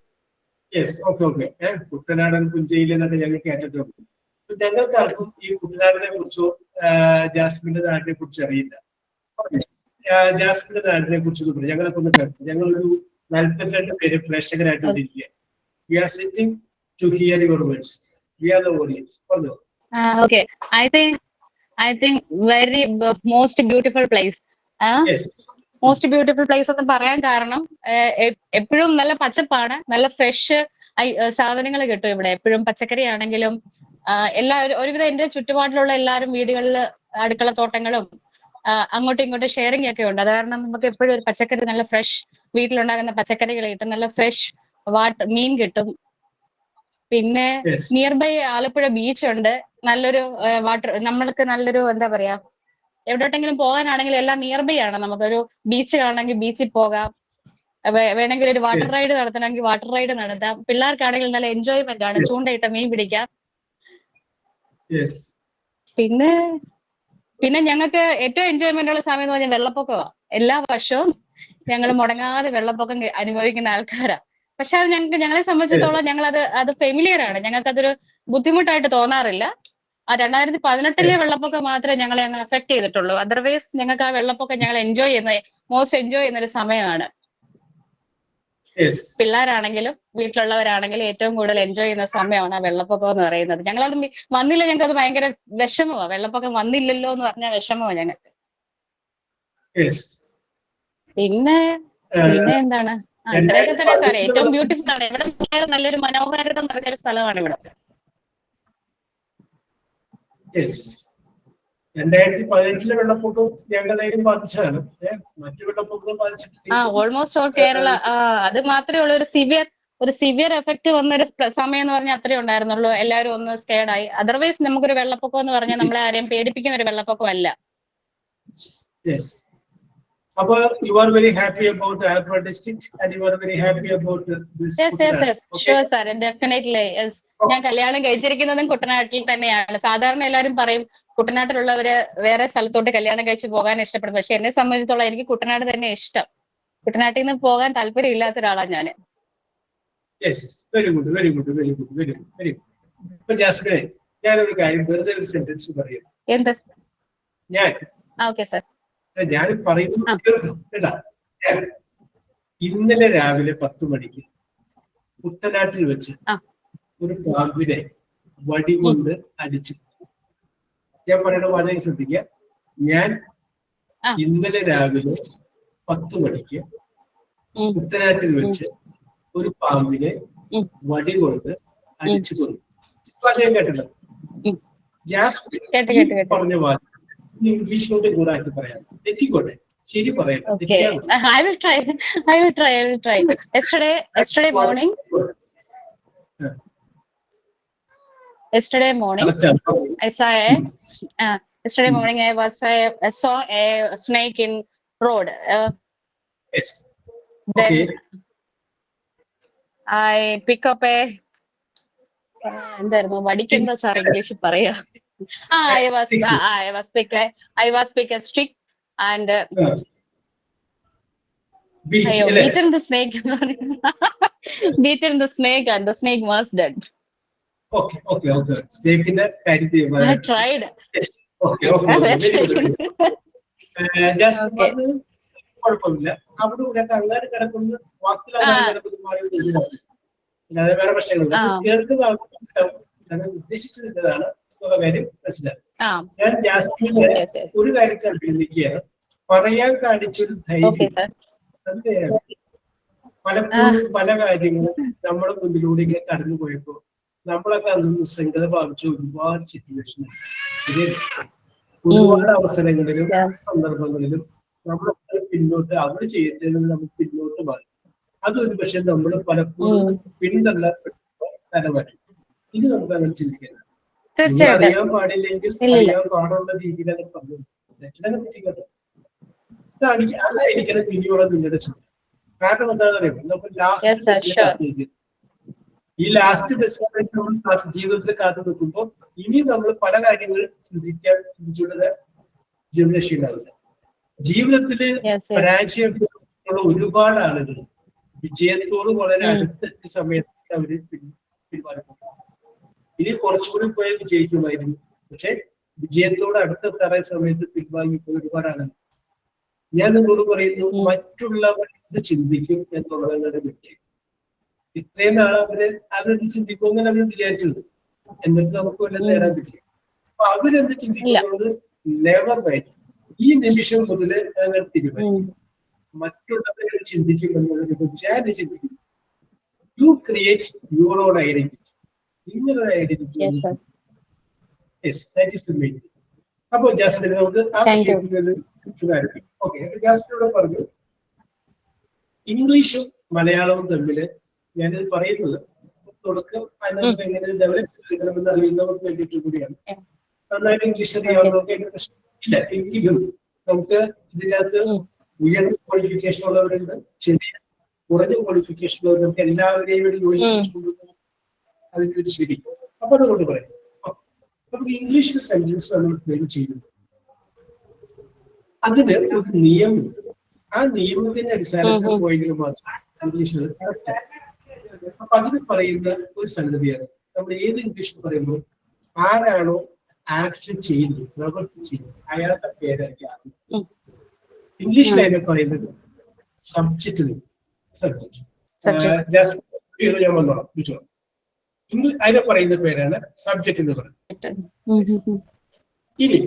Yes, okay. കുട്ടനാടൻ പുഞ്ചയിലെന്നൊക്കെ ഞങ്ങൾ കേട്ടിട്ടുണ്ട്. ഞങ്ങൾക്കാർക്കും ഈ കുട്ടനാടിനെ കുറിച്ചോ ജാസ്മിന്റെ നാടിനെ കുറിച്ച് അറിയില്ല. ജാസ്മിന്റെ നാടിനെ കുറിച്ച് ഞങ്ങളൊക്കെ ഒന്ന് കേട്ടു. ഞങ്ങളൊരു 42 പേര് പ്രേക്ഷകരായിട്ട് ഇരിക്കുക. We are sitting to hear your words. We are the audience. Okay, I think very most beautiful place. Yes. Most beautiful place എന്ന് പറയാൻ കാരണം എപ്പോഴും നല്ല പച്ചപ്പാണ്, നല്ല ഫ്രഷ് സാധനങ്ങൾ കിട്ടും ഇവിടെ. എപ്പോഴും പച്ചക്കറി ആണെങ്കിലും എല്ലാവരും ഒരുവിധം എന്റെ ചുറ്റുപാടിലുള്ള എല്ലാവരും വീടുകളിൽ അടുക്കളത്തോട്ടങ്ങളും അങ്ങോട്ടും ഇങ്ങോട്ടും ഷെയറിംഗ് ഒക്കെ ഉണ്ട്. അത് കാരണം നമുക്ക് എപ്പോഴും ഒരു പച്ചക്കറി നല്ല ഫ്രഷ് വീട്ടിലുണ്ടാകുന്ന പച്ചക്കറികൾ കിട്ടും, നല്ല ഫ്രഷ് മീൻ കിട്ടും. പിന്നെ Yes. Near by Alappuzha beach ഉണ്ട്. നല്ലൊരു വാട്ടർ, നമ്മൾക്ക് നല്ലൊരു എന്താ പറയാ, എവിടോട്ടെങ്കിലും പോകാനാണെങ്കിൽ എല്ലാം നിയർ ബൈ ആണ്. നമുക്കൊരു ബീച്ച് കാണണമെങ്കിൽ ബീച്ചിൽ പോകാം, വേണമെങ്കിൽ ഒരു വാട്ടർ Yes. റൈഡ് നടത്തണമെങ്കിൽ വാട്ടർ റൈഡ് നടത്താം. പിള്ളേർക്കാണെങ്കിൽ നല്ല എൻജോയ്മെന്റ് ആണ്, Yes. ചൂണ്ടയിട്ട മീൻ പിടിക്കാം. Yes. പിന്നെ ഞങ്ങൾക്ക് ഏറ്റവും എൻജോയ്മെന്റ് ഉള്ള സമയം എന്ന് പറഞ്ഞാൽ വെള്ളപ്പൊക്കമാണ്. എല്ലാ വർഷവും ഞങ്ങൾ മുടങ്ങാതെ വെള്ളപ്പൊക്കം അനുഭവിക്കുന്ന ആൾക്കാരാണ്. പക്ഷെ അത് ഞങ്ങളെ സംബന്ധിച്ചിടത്തോളം അത് ഫെമിലിയർ ആണ്, ഞങ്ങൾക്ക് അതൊരു ബുദ്ധിമുട്ടായിട്ട് തോന്നാറില്ല. ആ 2018 വെള്ളപ്പൊക്കം മാത്രമേ ഞങ്ങളെ അങ്ങ് അഫക്ട് ചെയ്തിട്ടുള്ളൂ. അതർവൈസ് ഞങ്ങൾക്ക് ആ വെള്ളപ്പൊക്കം ഞങ്ങൾ മോസ്റ്റ് എൻജോയ് ചെയ്യുന്ന ഒരു സമയമാണ്. Yes. പിള്ളേരാണെങ്കിലും വീട്ടിലുള്ളവരാണെങ്കിലും ഏറ്റവും കൂടുതൽ എൻജോയ് ചെയ്യുന്ന സമയമാണ് ആ വെള്ളപ്പൊക്കം എന്ന് പറയുന്നത്. ഞങ്ങളത് വന്നില്ല, ഞങ്ങൾക്ക് അത് ഭയങ്കര വിഷമമാണ്. വെള്ളപ്പൊക്കം വന്നില്ലല്ലോ എന്ന് പറഞ്ഞാൽ വിഷമമാണ് ഞങ്ങൾക്ക്. Yes. പിന്നെ എന്താണ്, ഇത്രയൊക്കെ തന്നെ സാറേ. ഏറ്റവും ബ്യൂട്ടിഫുൾ ആണ് എവിടെ പോയാലും, നല്ലൊരു മനോഹാരിത നിറഞ്ഞൊരു സ്ഥലമാണ് ഇവിടെ. Yes. 2018 വെള്ളപ്പൊക്കം ഞങ്ങളെയും ബാധിച്ചതാണ്. മറ്റു വെള്ളപ്പൊക്കം ബാധിച്ചിട്ടില്ല. Almost all Kerala. അത് മാത്രമേ ഉള്ളൂ ഒരു സിവിയർ എഫക്ട് വന്നൊരു സമയം എന്ന് പറഞ്ഞാൽ അത്രേ ഉണ്ടായിരുന്നുള്ളൂ. എല്ലാവരും ഒന്ന് സ്കേർഡായി. അതർവൈസ് നമുക്കൊരു വെള്ളപ്പൊക്കം എന്ന് പറഞ്ഞാൽ നമ്മളെ ആരെയും പേടിപ്പിക്കുന്ന ഒരു വെള്ളപ്പൊക്കം അല്ല. Yes. അപ്പോൾ you are very happy about the Alabama district and you are very happy about this. Yes. Sure, sir. Definitely. Yes. ഞാൻ കല്യാണം കഴിച്ചിരിക്കുന്നതും കുട്ടനാട്ടിൽ തന്നെയാണ്. സാധാരണ എല്ലാവരും പറയും കുട്ടനാട്ടിലുള്ളവര് വേറെ സ്ഥലത്തോട്ട് കല്യാണം കഴിച്ച് പോകാൻ ഇഷ്ടപ്പെടും. പക്ഷെ എന്നെ സംബന്ധിച്ചിടത്തോളം എനിക്ക് കുട്ടനാട് തന്നെ ഇഷ്ടം. കുട്ടനാട്ടിൽ നിന്ന് പോകാൻ താല്പര്യം ഇല്ലാത്ത ഒരാളാണ് ഞാൻ. Yes. Very good. ഇപ്പൊ ജാസ്മിനെ, ഞാനൊരു കാര്യം വെറുതെ ഒരു സെന്റൻസ് പറയാം. എന്താ? Okay sir. ഞാൻ പറയുന്നത് കേൾക്കാം കേട്ടാ. ഇന്നലെ രാവിലെ 10 മണിക്ക് കുട്ടനാട്ടിൽ വെച്ച് ഒരു പാമ്പിനെ വടി കൊണ്ട് അടിച്ചു. ഞാൻ പറയുന്ന വാചകം ശ്രദ്ധിക്കുക. ഞാൻ ഇന്നലെ രാവിലെ 10 മണിക്ക് കുട്ടനാട്ടിൽ വെച്ച് ഒരു പാമ്പിനെ വടി കൊണ്ട് അടിച്ചു കൊന്നു. വാചകം കേട്ടല്ലോ. ജാസ്മിൻ പറഞ്ഞ വാചകം ഇംഗ്ലീഷിലോട്ട് കൂടാക്കി പറയാം. തെറ്റിക്കോട്ടെ, ശരി പറയാം. I will try. Yesterday morning I saw I saw a snake in road. Yes. Then Okay. I pick up a എന്തായിരുന്നു വടിക്കെന്താ സാർ ഇംഗ്ലീഷിൽ പറയാ? I was pick a stick and beaten the snake. Beaten the snake and the snake was dead. Okay. Snake in the I tried. Okay. Just കുഴപ്പമില്ല. അവിടെ ഇവിടെ അങ്ങനെ കിടക്കുന്ന വാക്കിൽ അല്ലാതെ വേറെ പ്രശ്നങ്ങളില്ല. കേൾക്കുന്ന ആൾക്കാർ ഉദ്ദേശിച്ചതാണ് കാര്യം മനസ്സിലാക്കും. ഞാൻ ജാസ്മിനെ ഒരു കാര്യത്തിൽ അഭിനന്ദിക്കുകയാണ്. പറയാൻ കാണിച്ചൊരു ധൈര്യം. പലപ്പോഴും പല കാര്യങ്ങളും നമ്മുടെ മുന്നിലൂടെ ഇങ്ങനെ കടന്നു പോയപ്പോ നമ്മളൊക്കെ അന്ന് നിസ്സംഗത ഭാവിച്ച ഒരുപാട് സിറ്റുവേഷൻ ശരിയല്ല. ഒരുപാട് അവസരങ്ങളിലും സന്ദർഭങ്ങളിലും നമ്മളൊക്കെ പിന്നോട്ട് അവർ ചെയ്യേണ്ടത് നമുക്ക് പിന്നോട്ട് മാറി. അതൊരു പക്ഷെ നമ്മൾ പലപ്പോഴും പിന്തള്ളപ്പെട്ട തലമാറ്റി. ഇത് നമുക്ക് അങ്ങനെ ചിന്തിക്കുന്നത്. അറിയാൻ പാടില്ലെങ്കിൽ അറിയാൻ പാടുള്ള രീതിയിലാണ് പറഞ്ഞത്. തെറ്റിനൊക്കെ തെറ്റിക്കട്ടെ. അതായിരിക്കണം പിന്നെയുള്ള നിങ്ങളുടെ ചിന്ത. കാരണം എന്താണെന്ന് അറിയാം, നമ്മൾ ഈ ലാസ്റ്റ് ബസ്സിലേക്ക് നമ്മൾ ജീവിതത്തിൽ കാത്തു നിൽക്കുമ്പോൾ ഇനി നമ്മൾ പല കാര്യങ്ങൾ ചിന്തിച്ചുകൊണ്ടത് ജനറേഷൻ ഉണ്ടാവില്ല. ജീവിതത്തില് പരാജയമുള്ള ഒരുപാട് ആളുകൾ വിജയത്തോട് വളരെ അടുത്തെത്തിയ സമയത്ത് അവര് പിന്മാറുന്നു. ഇനി കുറച്ചുകൂടി പോയാൽ വിജയിക്കുമായിരുന്നു. പക്ഷെ വിജയത്തോട് അടുത്തെത്താറ സമയത്ത് പിൻവാങ്ങിപ്പോയി ഒരുപാട് ആളുകൾ. ഞാൻ നിങ്ങളോട് പറയുന്നു, മറ്റുള്ളവർ എന്ത് ചിന്തിക്കും എന്നുള്ളത് ഞങ്ങളുടെ വിജയം. ഇത്രയും നാൾ അവരെന്ത് ചിന്തിക്കുമെന്നാണ് അവർ വിചാരിച്ചത്. എന്നിട്ട് നമുക്ക് വല്ലതും നേടാൻ പറ്റും. അപ്പൊ അവരെന്ത് ചിന്തിക്കുന്നത് നെവർ മൈൻഡ്. ഈ നിമിഷം മുതൽ ഞങ്ങൾ തീരുമാനിക്കും മറ്റുള്ളവരെ ചിന്തിക്കും എന്നുള്ളതിനെ കുറിച്ച് ഞാൻ ചിന്തിക്കും. You create your own identity. ഇങ്ങനൊരു ഐഡന്റിറ്റി. അപ്പൊ ജാസ്മിൻ നമുക്ക് ആ വിഷയത്തിൽ ഓക്കെ. ജാസ്മിനോട് പറഞ്ഞു ഇംഗ്ലീഷും മലയാളവും തമ്മില് ഞാനിത് പറയുന്നത് തുടക്കം അതിനകത്ത് എങ്ങനെ ഡെവലപ്പ് ചെയ്യണമെന്ന് അറിയുന്നവർക്ക് വേണ്ടിയിട്ട് കൂടിയാണ്. നന്നായിട്ട് ഇംഗ്ലീഷ് അറിയാവുന്നവർക്ക് അതിന് പ്രശ്നമില്ല. എങ്കിലും നമുക്ക് ഇതിനകത്ത് ഉയർന്ന ക്വാളിഫിക്കേഷൻ ഉള്ളവരുണ്ട്, ചെറിയ കുറഞ്ഞ ക്വാളിഫിക്കേഷൻ ഉള്ളവർക്ക് എല്ലാവരെയും കൂടി യോജിപ്പിച്ചുകൊണ്ട് അതിന്റെ ഒരു ശരി. അപ്പൊ അതുകൊണ്ട് പറയാം നമുക്ക് ഇംഗ്ലീഷിൽ സെന്റൻസ് നമ്മൾ ഫ്രെയിം ചെയ്യുന്നു. അതിന് ഒരു നിയമമുണ്ട്. ആ നിയമത്തിന്റെ അടിസ്ഥാനത്തിൽ പോയെങ്കിലും മാത്രം ഇംഗ്ലീഷിൽ കറക്റ്റ്. അപ്പൊ അതിന് പറയുന്ന ഒരു സംഗതിയാണ് നമ്മൾ ഏത് ഇംഗ്ലീഷിൽ പറയുമ്പോൾ ആരാണോ ആക്ഷൻ ചെയ്യുന്നത്, പ്രവൃത്തി ചെയ്യുന്നത്, അയാളുടെ പേരായിരിക്കും. ഇംഗ്ലീഷിൽ അതിനെ പറയുന്നത് സബ്ജക്റ്റ്. സബ്ജക്ട് ഞാൻ വന്നോളാം വിളിച്ചോളാം. അതിനെ പറയുന്ന പേരാണ് സബ്ജക്റ്റ് എന്ന് പറയുന്നത്. ഇനി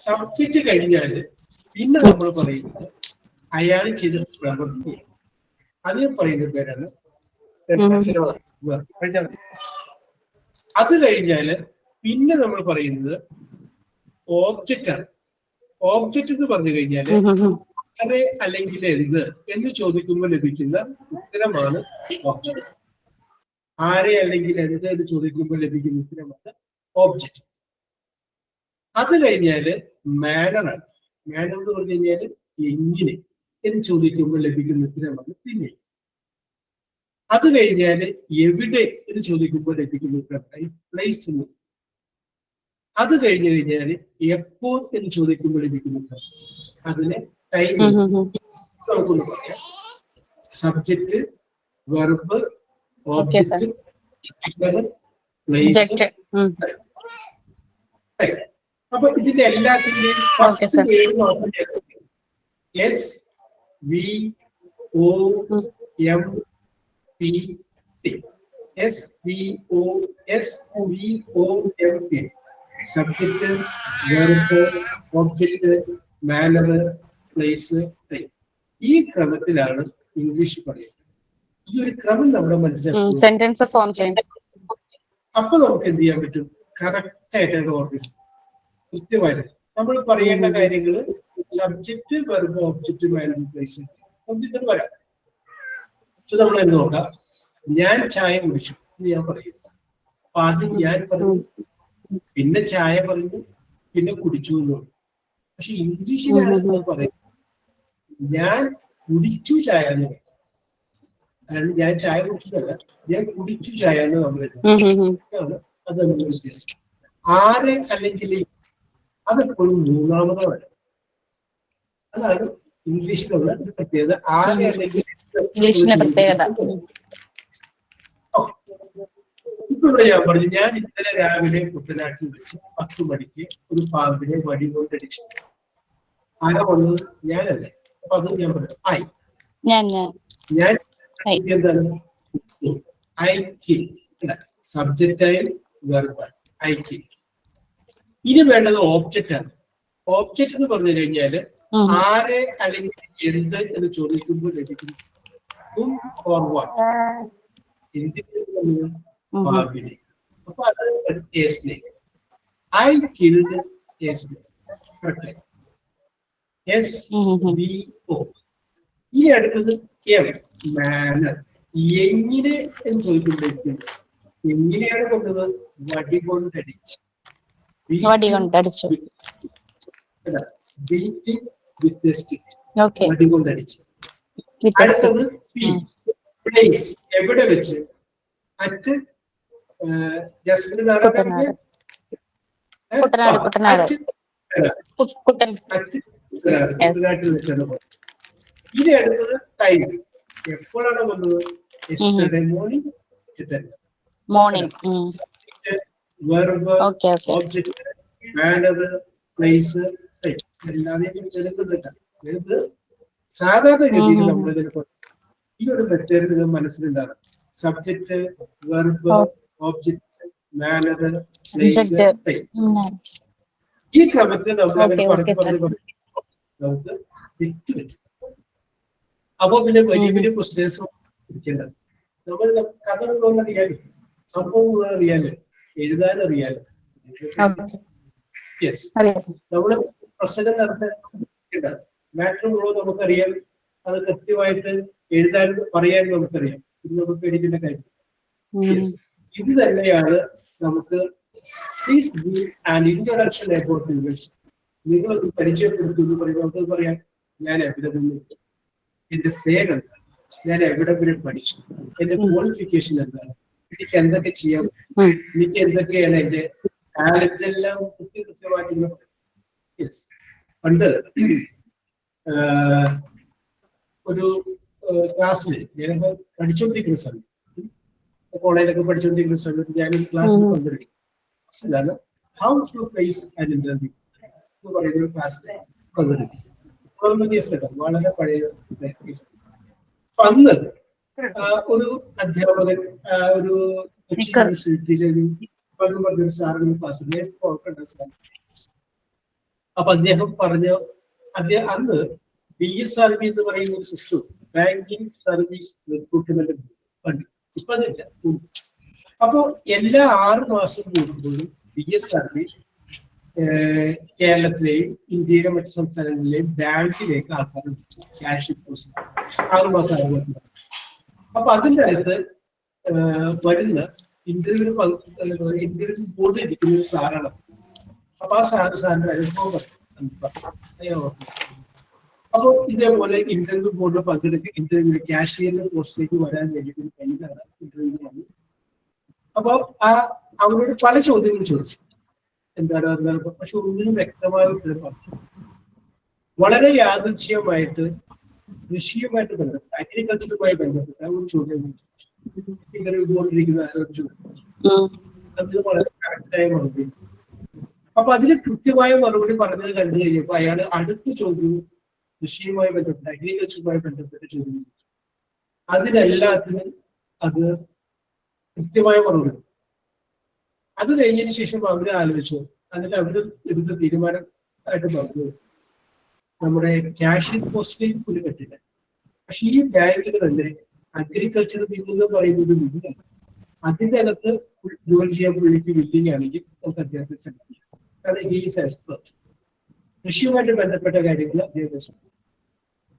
സബ്ജക്റ്റ് കഴിഞ്ഞാല് പിന്നെ നമ്മൾ പറയുന്നത് അയാൾ ചെയ്ത പ്രവൃത്തി, അതിനെ പറയുന്ന പേരാണ്. അത് കഴിഞ്ഞാല് പിന്നെ നമ്മൾ പറയുന്നത് ഓബ്ജക്റ്റ് ആണ്. ഓബ്ജക്റ്റ് എന്ന് പറഞ്ഞു കഴിഞ്ഞാല് ആരെ അല്ലെങ്കിൽ എന്ത് എന്ന് ചോദിക്കുമ്പോൾ ലഭിക്കുന്ന ഉത്തരമാണ് ഓബ്ജക്റ്റ്. ആരെ അല്ലെങ്കിൽ എന്ത് എന്ന് ചോദിക്കുമ്പോൾ ലഭിക്കുന്ന ഉത്തരമാണ് ഓബ്ജക്റ്റ്. അത് കഴിഞ്ഞാല് മാനറാണ്. മാനർ എന്ന് പറഞ്ഞു കഴിഞ്ഞാല് എങ്ങനെ എന്ന് ചോദിക്കുമ്പോൾ ലഭിക്കുന്ന ഉത്തരമാണ് പിന്നെ. അത് കഴിഞ്ഞാല് എവിടെ എന്ന് ചോദിക്കുമ്പോൾ ലഭിക്കുന്ന ഉത്തരമാണ് പ്ലേസ്. അത് കഴിഞ്ഞു കഴിഞ്ഞാല് എപ്പോൾ എന്ന് ചോദിക്കുമ്പോൾ ലഭിക്കുന്ന ഉത്തരം അതിന് ടൈം. നമുക്കൊന്ന് പറയാം. Subject, verb, object, place. അപ്പൊ ഇതിന്റെ എല്ലാത്തിന്റെയും ഫസ്റ്റ് പേര് മാത്രം S V O M P T. S V O M P. Subject, verb, object, manner, place, time. ഈ ക്രമത്തിലാണ് ഇംഗ്ലീഷ് പറയുന്നത്. ഈ ഒരു ക്രമം നമ്മുടെ മനസ്സിലാക്കും. സെന്റൻസ് ഫോം ചെയ്യണം. അപ്പൊ നമുക്ക് എന്ത് ചെയ്യാൻ പറ്റും? കറക്റ്റ് ആയിട്ട് ഓർമ്മ കൃത്യമായിട്ട് നമ്മൾ പറയേണ്ട കാര്യങ്ങള് subject, verb, object, manner, place ഒന്നിട്ട് വരാം. നമ്മൾ എന്ന് നോക്കാം. ഞാൻ ചായ കുടിച്ചു എന്ന് ഞാൻ പറയും. അപ്പൊ ആദ്യം ഞാൻ പറഞ്ഞു, പിന്നെ ചായ പറഞ്ഞു, പിന്നെ കുടിച്ചു എന്ന് പറഞ്ഞു. പക്ഷെ ഇംഗ്ലീഷിലാണ് അത് പറയുന്നത് ഞാൻ കുടിച്ചു ചായ എന്ന് പറയും. കാരണം ഞാൻ ചായ കുടിച്ചതല്ല, ഞാൻ കുടിച്ചു ചായ എന്ന് നമ്മൾ അത് നമ്മൾ വ്യത്യാസം. ആരെ അല്ലെങ്കിൽ അതെപ്പോഴും മൂന്നാമതാണ്. അതാണ് ഇംഗ്ലീഷിലുള്ള ഒരു പ്രത്യേകത. ആരെ അല്ലെങ്കിൽ ഇപ്പൊ ഇവിടെ ഞാൻ പറഞ്ഞു, ഞാൻ ഇന്നലെ രാവിലെ കുട്ടനാട്ടിൽ വെച്ച് 10 മണിക്ക് ഒരു പാമ്പിനെ വടി കൊണ്ടടിച്ചു. ആരാ വന്നത്? ഞാനല്ലേ. അപ്പൊ അത് ഞാൻ പറഞ്ഞു ഐ. ഞാൻ എന്താണ്? I kill. സബ്ജക്റ്റായും വെർബായി ഐ കിൽ. ഇനി വേണ്ടത് ഓബ്ജക്റ്റ് ആണ്. ഓബ്ജക്റ്റ് എന്ന് പറഞ്ഞു കഴിഞ്ഞാല് ആരെ അല്ലെങ്കിൽ എന്ത് എന്ന് ചോദിക്കുമ്പോൾ ലഭിക്കുന്നു പാമ്പിനെ. അപ്പൊ അത് I killed a snake. Correct. S V O. ഈ അടുത്തത് എം, മാനർ. എങ്ങനെ എന്ന് ചോദിക്കുമ്പോഴേക്കും എങ്ങനെയാണ് കൊണ്ടത്? വടി കൊണ്ടടിച്ച്. വടി കൊണ്ടടിച്ച്. അടുത്തത് പി, പ്ലേസ്. എവിടെ വെച്ച്? അറ്റ് ജസ്മിൻ നാടകം. ഇനി അടുത്തത് ടൈം. എപ്പോഴാണ് വന്നത്? Yesterday morning. Verb, object, manner, place, time. എല്ലാതെയും സാധാരണ രീതിയിൽ നമ്മൾ ഈ ഒരു മെത്തേഡ് നിങ്ങൾ മനസ്സിലുണ്ടാകും. Subject, verb, object, manner, place, time. ഈ ക്രമത്തിൽ നമ്മൾ അങ്ങനെ പറഞ്ഞു നമുക്ക് തെറ്റ് പറ്റും. അപ്പൊ പിന്നെ വലിയ വലിയ ക്വസ്റ്റ്യൻസ് ഇരിക്കേണ്ടത്. നമ്മൾ കഥകളൊന്നും അറിയാലോ, സംഭവങ്ങൾ അറിയാലോ, എഴുതാനറിയാലോ. യെസ്, നമ്മള് പ്രശ്നം നടത്താൻ മാറ്ററുകളോ നമുക്കറിയാം. അത് കൃത്യമായിട്ട് എഴുതാനും പറയാനും നമുക്കറിയാം. ഇത് നമുക്ക് പേടിക്കേണ്ട കാര്യം. യെസ്, ഇത് തന്നെയാണ് നമുക്ക് please give an introduction about university. നിങ്ങളൊന്ന് പരിചയപ്പെടുത്തി എന്ന് പറയുമ്പോൾ നമുക്ക് പറയാം ഞാൻ എവിടെ നിന്ന്, എന്റെ പേരെന്താണ്, ഞാൻ എവിടെ വരെ പഠിച്ചു, എന്റെ ക്വാളിഫിക്കേഷൻ എന്താണ്, എനിക്ക് എന്തൊക്കെ ചെയ്യാം, എനിക്ക് എന്തൊക്കെയാണ് എന്റെ ടാലന്റ്, എല്ലാം കൃത്യമായിട്ട്. യെസ്, പണ്ട് ഒരു ക്ലാസ്സിൽ ഞാനിപ്പോ പഠിച്ചുകൊണ്ടിരിക്കുന്ന സമയത്ത്, കോളേജിലൊക്കെ പഠിച്ചുകൊണ്ടിരിക്കുന്ന സമയത്ത് ഞാനൊരു ക്ലാസ്സിൽ പങ്കെടുക്കും. അതാണ് how to face an interview എന്ന് പറയുന്ന ഒരു ക്ലാസ്സിൽ പങ്കെടുക്കും. വളരെ പഴയ കേസ്. അന്ന് ഒരു അധ്യാപകൻ ഒരു കൊച്ചി യൂണിവേഴ്സിറ്റിയിലെ ഒരു സാറിന് ക്ലാസ്സിൽ ഓർക്കേണ്ട സാർ. അപ്പൊ അദ്ദേഹം പറഞ്ഞു, അന്ന് BSRB എന്ന് പറയുന്ന ഒരു system, banking service recruitment fund, ഇപ്പൊ അതില്ല. അപ്പോ എല്ലാ 6 മാസം കൂടുമ്പോഴും BSRB കേരളത്തിലെയും ഇന്ത്യയിലെ മറ്റു സംസ്ഥാനങ്ങളിലെയും ബാങ്കിലേക്ക് ആൾക്കാർ ക്യാഷ് ഡെപ്പോസിറ്റ് 6 മാസം ആകുമ്പോൾ. അപ്പൊ അതിൻ്റെ അകത്ത് വരുന്ന ഇന്റർവ്യൂ ബോർഡിൽ ഇരിക്കുന്ന ഒരു സാറാണ്. അപ്പൊ ആ സാറിന്റെ അനുഭവം പറഞ്ഞു. അപ്പോൾ ഇതേപോലെ ഇന്റർവ്യൂ ബോർഡിൽ പങ്കെടുത്ത് ഇന്റർവ്യൂ കാഷ്യറിന്റെ പോസ്റ്റിലേക്ക് വരാൻ വേണ്ടിയിട്ട് കഴിഞ്ഞാണ് ഇന്റർവ്യൂ വന്നു. അപ്പൊ അവരോട് പല ചോദ്യങ്ങൾ ചോദിച്ചു, എന്താണ്, പക്ഷെ ഒന്നിനും വ്യക്തമായ ഉത്തരം പറഞ്ഞു. വളരെ യാദൃച്ഛികമായിട്ട് കൃഷിയുമായിട്ട് ബന്ധപ്പെട്ട, അഗ്രികൾച്ചറുമായി ബന്ധപ്പെട്ട ഒരു ചോദ്യം ചോദിച്ചു. ഇന്റർവ്യൂ ബോർഡിലിരിക്കുന്ന ആരോട് ചോദിച്ചു. അതിന് വളരെ കറക്റ്റായ മറുപടി. അപ്പൊ അതിന് കൃത്യമായ മറുപടി പറഞ്ഞത് കണ്ടു കഴിഞ്ഞപ്പോ അയാൾ അടുത്ത ചോദ്യവും കൃഷിയുമായി ബന്ധപ്പെട്ട, അഗ്രികൾച്ചറുമായി ബന്ധപ്പെട്ട ചോദ്യം ചോദിച്ചു. അതിനെല്ലാത്തിനും അത് കൃത്യമായ മറുപടി. അത് കഴിഞ്ഞതിന് ശേഷം അവര് ആലോചിച്ചു. അതിൽ അവര് എടുത്ത തീരുമാനം ആയിട്ട് പറഞ്ഞു, നമ്മുടെ ക്യാഷ് പോസ്റ്റിലേക്ക് പുള്ളി പറ്റില്ല, പക്ഷെ ഈ ബാങ്കിൽ തന്നെ അഗ്രികൾച്ചർ ബില്ല് എന്ന് പറയുന്നത് ബില്ലാണ്. അതിന്റെ അകത്ത് ജോലി ചെയ്യാൻ പുള്ളിക്ക് ബില്ലിംഗ് ആണെങ്കിൽ നമുക്ക് അദ്ദേഹത്തെ സെലക്ട് ചെയ്യാം. കാരണം ഹി ഈസ് എക്സ്പെർട്ട്, കൃഷിയുമായിട്ട് ബന്ധപ്പെട്ട കാര്യങ്ങൾ അദ്ദേഹം.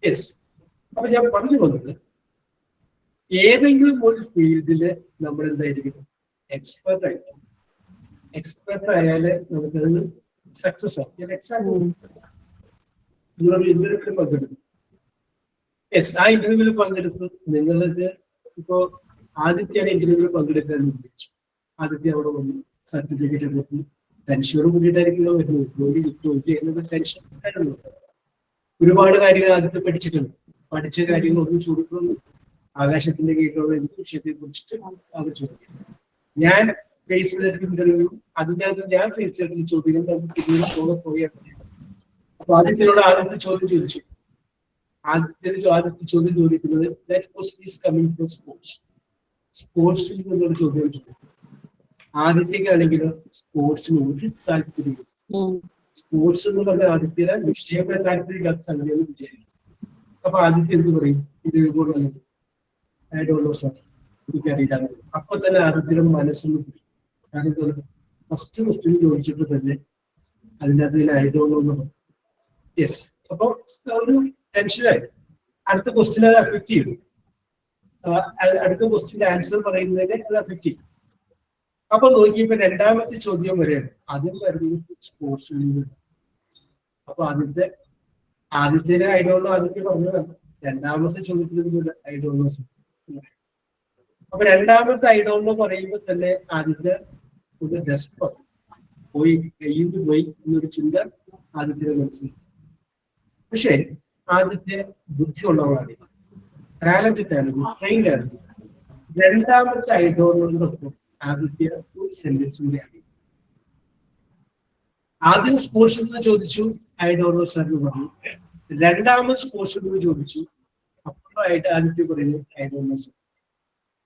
യെസ്, അപ്പൊ ഞാൻ പറഞ്ഞു വന്നത്, ഏതെങ്കിലും ഒരു ഫീൽഡില് നമ്മൾ എന്തായിരിക്കും, എക്സ്പെർട്ട് ആയിരിക്കും. എക്സ്പെർട്ട് ആയാല് നമുക്കത് സക്സസ് ആവും. ഞാൻ എക്സാമ്പിൾ, നിങ്ങളൊരു ഇന്റർവ്യൂവിൽ പങ്കെടുക്കും. യെസ്, ആ ഇന്റർവ്യൂവിൽ പങ്കെടുത്ത് നിങ്ങൾക്ക് ഇപ്പോ ആദിത്യയാണ് ഇന്റർവ്യൂവിൽ പങ്കെടുക്കാൻ ഉദ്ദേശിച്ചു. ആദിത്യ അവിടെ വന്നു, സർട്ടിഫിക്കറ്റ് കൊടുത്തു, ടെൻഷനോട് കൂടിയിട്ടായിരിക്കും വരുന്നത്. ജോലി കിട്ടുമോ ചെയ്യുന്നത് ടെൻഷൻ. ഒരുപാട് കാര്യങ്ങൾ ആദ്യത്തെ പഠിച്ചിട്ടുണ്ട്. പഠിച്ച കാര്യങ്ങളൊന്നും ചോദിക്കുന്നു, ആകാശത്തിന്റെ കീഴിലുള്ള എന്ത് വിഷയത്തെ കുറിച്ചിട്ട് അവർ ചോദിക്കും. ഞാൻ ഫേസ് ചെയ്തിട്ട് ഇന്റർവ്യൂ, അതിനകത്ത് ഞാൻ ഫേസ് ചെയ്തിട്ടുള്ള ചോദ്യം നമുക്ക് പോയാൽ. അപ്പൊ ആദിത്യനോട് ആദ്യത്തെ ചോദ്യം ചോദിച്ചു. ആദ്യത്തെ ചോദ്യം ചോദിക്കുന്നത് സ്പോർട്സിൽ നിന്നൊരു ചോദ്യം ചോദിക്കും. ആദിത്യക്കാണെങ്കിൽ സ്പോർട്സിന് ഒരു താല്പര്യമില്ല. സ്പോർട്സ് എന്ന് പറഞ്ഞ ആദിത്യയുടെ നിശ്ചയമായ താല്പര്യമില്ലാത്ത സംഗതിയാണ് വിചാരിക്കും. അപ്പൊ ആദിത്യ എന്ത് പറയും, ഇന്റർവ്യൂ ബോർഡ് വന്നത്, ഐ ഡോണ്ട് നോ സർ, എനിക്കറിയില്ല. അപ്പൊ തന്നെ ആദിത്യയുടെ മനസ്സിൽ പോയി. കാരണം ഫസ്റ്റ് ക്വസ്റ്റ്യൻ ചോദിച്ചിട്ട് തന്നെ അതിനകത്ത് ഐ ഡോണ്ട് നോ എന്ന് പറഞ്ഞു. യെസ്, അപ്പൊ ഒരു ടെൻഷനായി. അടുത്ത ക്വസ്റ്റ്യൻ അത് അഫക്ട് ചെയ്തു. അടുത്ത ക്വസ്റ്റ്യന്റെ ആൻസർ പറയുന്നതിനെ അത് അഫക്ട് ചെയ്യും. അപ്പൊ നോക്കിയപ്പോ രണ്ടാമത്തെ ചോദ്യം വരെയാണ്. ആദ്യം വരുന്നത് സ്പോർട്സിൽ നിന്ന്. അപ്പൊ ആദ്യത്തെ ഐ ഡോണ്ട് നോ ആദ്യത്തെ പറഞ്ഞതാണ്. രണ്ടാമത്തെ ചോദ്യത്തിൽ ഐ ഡോണ്ട് നോ. അപ്പൊ രണ്ടാമത്തെ ഐ ഡോണ്ട് നോ പറയുമ്പോൾ തന്നെ ആദ്യത്തെ ഒരു ഡെസ്പ് പോയി, കയ്യിൽ പോയി എന്നൊരു ചിന്ത ആദ്യത്തെ മനസ്സിലാക്കി. പക്ഷെ ആദ്യത്തെ ബുദ്ധിയുള്ളവരാണ്, ടാലന്റഡ് ആണ്, ട്രെയിൻഡ് ആണ്. രണ്ടാമത്തെ ഐ ഡോണ്ട് നോടൊപ്പം ആദ്യത്തെ ഒരു സെന്റൻസിന്റെ ആണ്. ആദ്യം സ്പോർട്സിൽ നിന്ന് ചോദിച്ചു, ഐ ഡോണ്ട് നോ സാർ എന്ന് പറഞ്ഞു. രണ്ടാമത് സ്പോർട്സിൽ നിന്ന് ചോദിച്ചു, അപ്പോഴായിട്ട് ആദ്യത്തെ പറയുന്നു ഐ ഡോണ്ട് നോ സാർ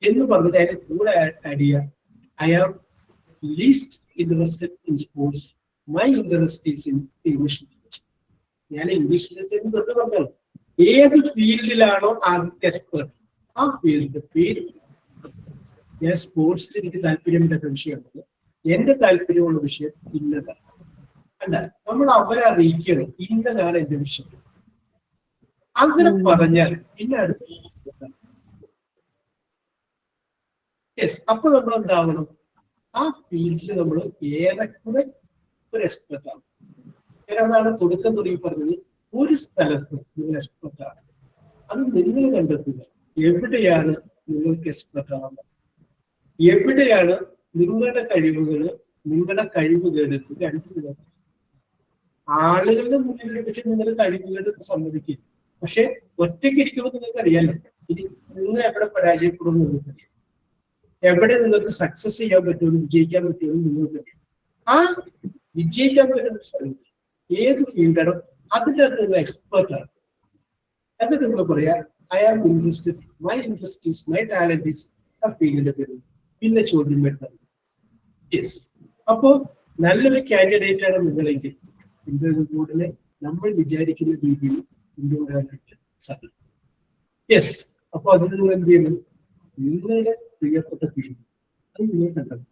എന്ന് പറഞ്ഞിട്ട് അതിന്റെ കൂടെ ആഡ് ചെയ്യാം, I am least interested in sports, my interest is in English literature. ഞാൻ ഇംഗ്ലീഷ് ലിറ്ററേച്ചർ തൊട്ട് പറഞ്ഞത് ഏത് ഫീൽഡിലാണോ ആദ്യത്തെ എക്സ്പെർട്ട് ആ ഫീൽഡിന്റെ പേര്. ഞാൻ സ്പോർട്സിൽ എനിക്ക് താല്പര്യമില്ലാത്ത വിഷയമാണ്, എന്റെ താല്പര്യമുള്ള വിഷയം ഇന്നതാണ്. അല്ല, നമ്മൾ അവരെ അറിയിക്കണം ഇന്നതാണ് എന്റെ വിഷയം. അങ്ങനെ പറഞ്ഞാൽ പിന്നെ അടുത്ത യെസ്. അപ്പൊ നമ്മൾ എന്താവണം? ആ ഫീൽഡിൽ നമ്മൾ ഏറെക്കുറെ ഒരു എക്സ്പെർട്ട് ആണ്. അതാണ് തുടക്കം തുടങ്ങി പറഞ്ഞത്. ഒരു സ്ഥലത്ത് നിങ്ങൾ എക്സ്പെർട്ട് ആണ്, അത് നിങ്ങൾ കണ്ടെത്തുക. എവിടെയാണ് നിങ്ങൾക്ക് എക്സ്പെർട്ട് ആവുന്നത്? എവിടെയാണ് നിങ്ങളുടെ കഴിവുകേട് രണ്ട് ആളുകളുടെ മുന്നിൽ പക്ഷെ നിങ്ങൾ കഴിവുകേട് സമ്മതിക്കില്ല. പക്ഷെ ഒറ്റയ്ക്ക് ഇരിക്കുമ്പോൾ നിങ്ങൾക്ക് അറിയാലോ ഇനി നിങ്ങൾ എവിടെ പരാജയപ്പെടും നിങ്ങൾക്കറിയാം, എവിടെ നിങ്ങൾക്ക് സക്സസ് ചെയ്യാൻ പറ്റുമെന്ന് വിജയിക്കാൻ പറ്റുമെന്ന് നിങ്ങൾക്കറിയാം. ആ വിജയിക്കാൻ പറ്റുന്ന സ്ഥലത്ത് ഏത് ഫീൽഡാണോ അതിനകത്ത് നിങ്ങൾ എക്സ്പെർട്ടാണ്. എന്നിട്ട് നിങ്ങൾ പറയാ I am interested, my interest is, my talent is ആ ഫീൽഡിന്റെ പേര്. പിന്നെ ചോദ്യം വരുന്നത് യെസ്. അപ്പോ നല്ലൊരു കാൻഡിഡേറ്റ് ആണ് നിങ്ങളെങ്കിൽ ഇന്റർവ്യൂ ബോർഡിനെ നമ്മൾ വിചാരിക്കുന്ന രീതിയിൽ കൊണ്ടുവരാനായിട്ട് സാധിക്കും. യെസ്. അപ്പൊ അതിന് നിങ്ങൾ എന്ത് ചെയ്യണം? നിങ്ങളുടെ പ്രിയപ്പെട്ട ഫീൽഡ് അത് നിങ്ങൾ കണ്ടെത്തും.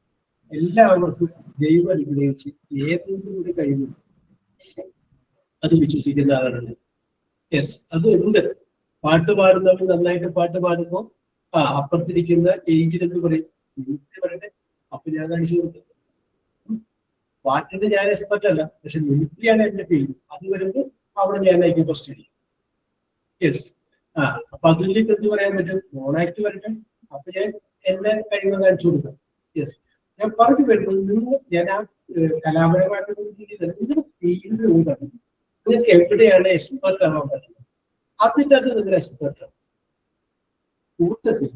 എല്ലാവർക്കും ദൈവം അനുഗ്രഹിച്ച് ഏതെങ്കിലും ഒരു കഴിവുണ്ട് അത് വിശ്വസിക്കുന്ന ആളാണ്. യെസ്, അത് ഉണ്ട്. പാട്ട് പാടുന്നവർ നന്നായിട്ട് പാട്ട് പാടുമ്പോൾ അപ്പുറത്തിരിക്കുന്ന ഏജിലെന്ന് പറയും മിമിക്രി പറയട്ടെ, അപ്പൊ ഞാൻ കാണിച്ചു കൊടുക്കും. പാട്ടിന്റെ ഞാൻ എക്സ്പെർട്ട് അല്ല, പക്ഷെ മിമിക്രിയാണ് എന്റെ ഫീൽഡ്. അത് വരുമ്പോൾ അവിടെ ഞാനായിരിക്കും ഫസ്റ്റ് അടിക്കും. യെസ്. അപ്പൊ അതിലേക്ക് എന്ത് പറയാൻ പറ്റും? മോണാക്ട് വരട്ടെ, അപ്പൊ ഞാൻ എന്റെ കഴിവ് കാണിച്ചു കൊടുക്കാം. യെസ്. ഞാൻ പറഞ്ഞു വരുന്നത് ഞാൻ ആ കലാപരമായിട്ടുള്ള രീതിയിലല്ല, നിങ്ങളുടെ ഫീൽഡ് എന്താണ്, നിങ്ങൾക്ക് എവിടെയാണ് എക്സ്പെർട്ട് ആവാൻ പറ്റുന്നത് അതിൻ്റെ അത് നിങ്ങൾ എക്സ്പെർട്ട് ആണ്. കൂട്ടത്തിൽ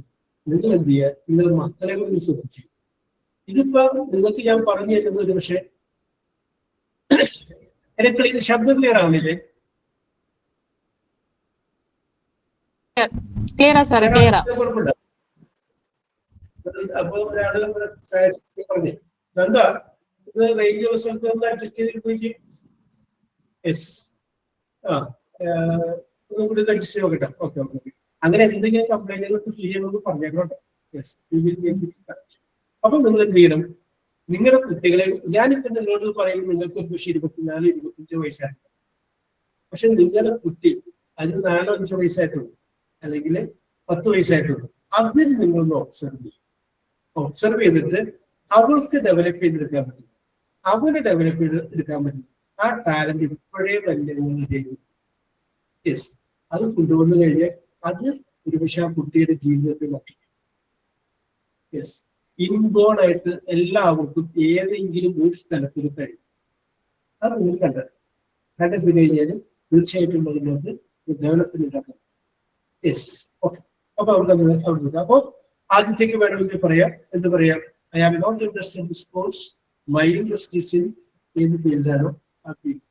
നിങ്ങൾ എന്ത് ചെയ്യുക? നിങ്ങൾ മക്കളെ കൂടി ശ്രദ്ധിച്ചു. ഇതിപ്പോ നിങ്ങൾക്ക് ഞാൻ പറഞ്ഞു തരുന്നത് ഒരു പക്ഷേ എനിക്ക് ശബ്ദം ക്ലിയർ ആവുന്നില്ലേ? കുഴപ്പമില്ല. അപ്പൊ ഒരാള് പറഞ്ഞേ എന്താ ഇത് റേഞ്ച് റിസൾട്ട് ഒന്ന് അഡ്ജസ്റ്റ് ചെയ്തിട്ട് യെസ്. ഒന്നും കൂടി അഡ്ജസ്റ്റ് ചെയ്ത് നോക്കട്ടെ. Okay okay. അങ്ങനെ എന്തെങ്കിലും കംപ്ലൈന്റുകൾക്ക് ഫീൽ ചെയ്യുന്നത് പറഞ്ഞേക്കോട്ടെ. യെസ്. അപ്പൊ നിങ്ങൾ എന്ത് ചെയ്യണം? നിങ്ങളുടെ കുട്ടികളെ, ഞാനിപ്പോ നിങ്ങളോട് പറയുന്നത് നിങ്ങൾക്ക് ഒരു പക്ഷേ 24-25 വയസ്സായിട്ട്, പക്ഷെ നിങ്ങളുടെ കുട്ടി അതിന് 4-5 വയസ്സായിട്ടുള്ളൂ അല്ലെങ്കിൽ 10 വയസ്സായിട്ടുള്ളൂ. അതിന് നിങ്ങളൊന്ന് ഒബ്സർവ് ചെയ്യും. ഒബ്സർവ് ചെയ്തിട്ട് അവൾക്ക് ഡെവലപ്പ് ചെയ്തെടുക്കാൻ പറ്റും, അവന് ഡെവലപ്പ് ചെയ്തെടുക്കാൻ പറ്റും. ആ ടാലന്റ് ഇപ്പോഴേ തന്നെ നിങ്ങൾ ചെയ്യും. യെസ്. അത് കൊണ്ടുവന്നു കഴിഞ്ഞാൽ അത് ഒരുപക്ഷെ ആ കുട്ടിയുടെ ജീവിതത്തിൽ മാറ്റും. യെസ്. ഇൻബോൺ ആയിട്ട് എല്ലാവർക്കും ഏതെങ്കിലും ഒരു സ്ഥലത്തിൽ കഴിയും. അത് നിങ്ങൾ കണ്ടെത്തി കഴിഞ്ഞാൽ തീർച്ചയായിട്ടും അതിനകത്ത് ഡെവലപ്മെന്റ് ഉണ്ടാക്കണം. യെസ്. ഓക്കെ. അപ്പൊ അവിടെ അപ്പൊ ആദ്യത്തേക്ക് വേണമെങ്കിൽ പറയാം, എന്ത് പറയാം? I am not interested in sports, my interest is in ഏത് ഫീൽഡാണോ ആ ഫീൽഡ്.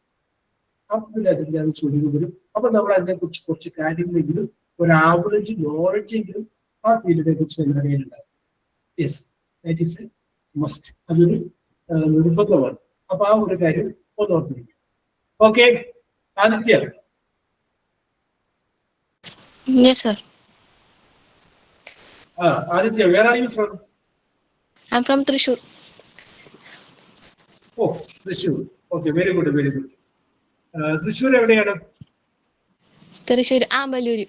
അപ്പോൾ അതിലാണ് ചോദ്യം വരും. അപ്പൊ നമ്മൾ അതിനെ കുറിച്ച് കുറച്ച് കാര്യങ്ങളെങ്കിലും ഒരു ആവറേജ് നോളജെങ്കിലും ആ ഫീൽഡിനെ കുറിച്ച് നമ്മുടെ കയ്യിലുണ്ടാകും. Yes, that is a must. അതൊരു നിർബന്ധമാണ്. അപ്പൊ ആ ഒരു കാര്യം ഒന്ന് ഓർത്തിരിക്കും. ഓക്കെ. Aditya. Yes, sir. Aditya, where are you from? I'm from Thrissur. Oh, Thrissur. Okay, very good, very good. Thrissur എവിടെയാണ്? Thrissur, Ambaluri.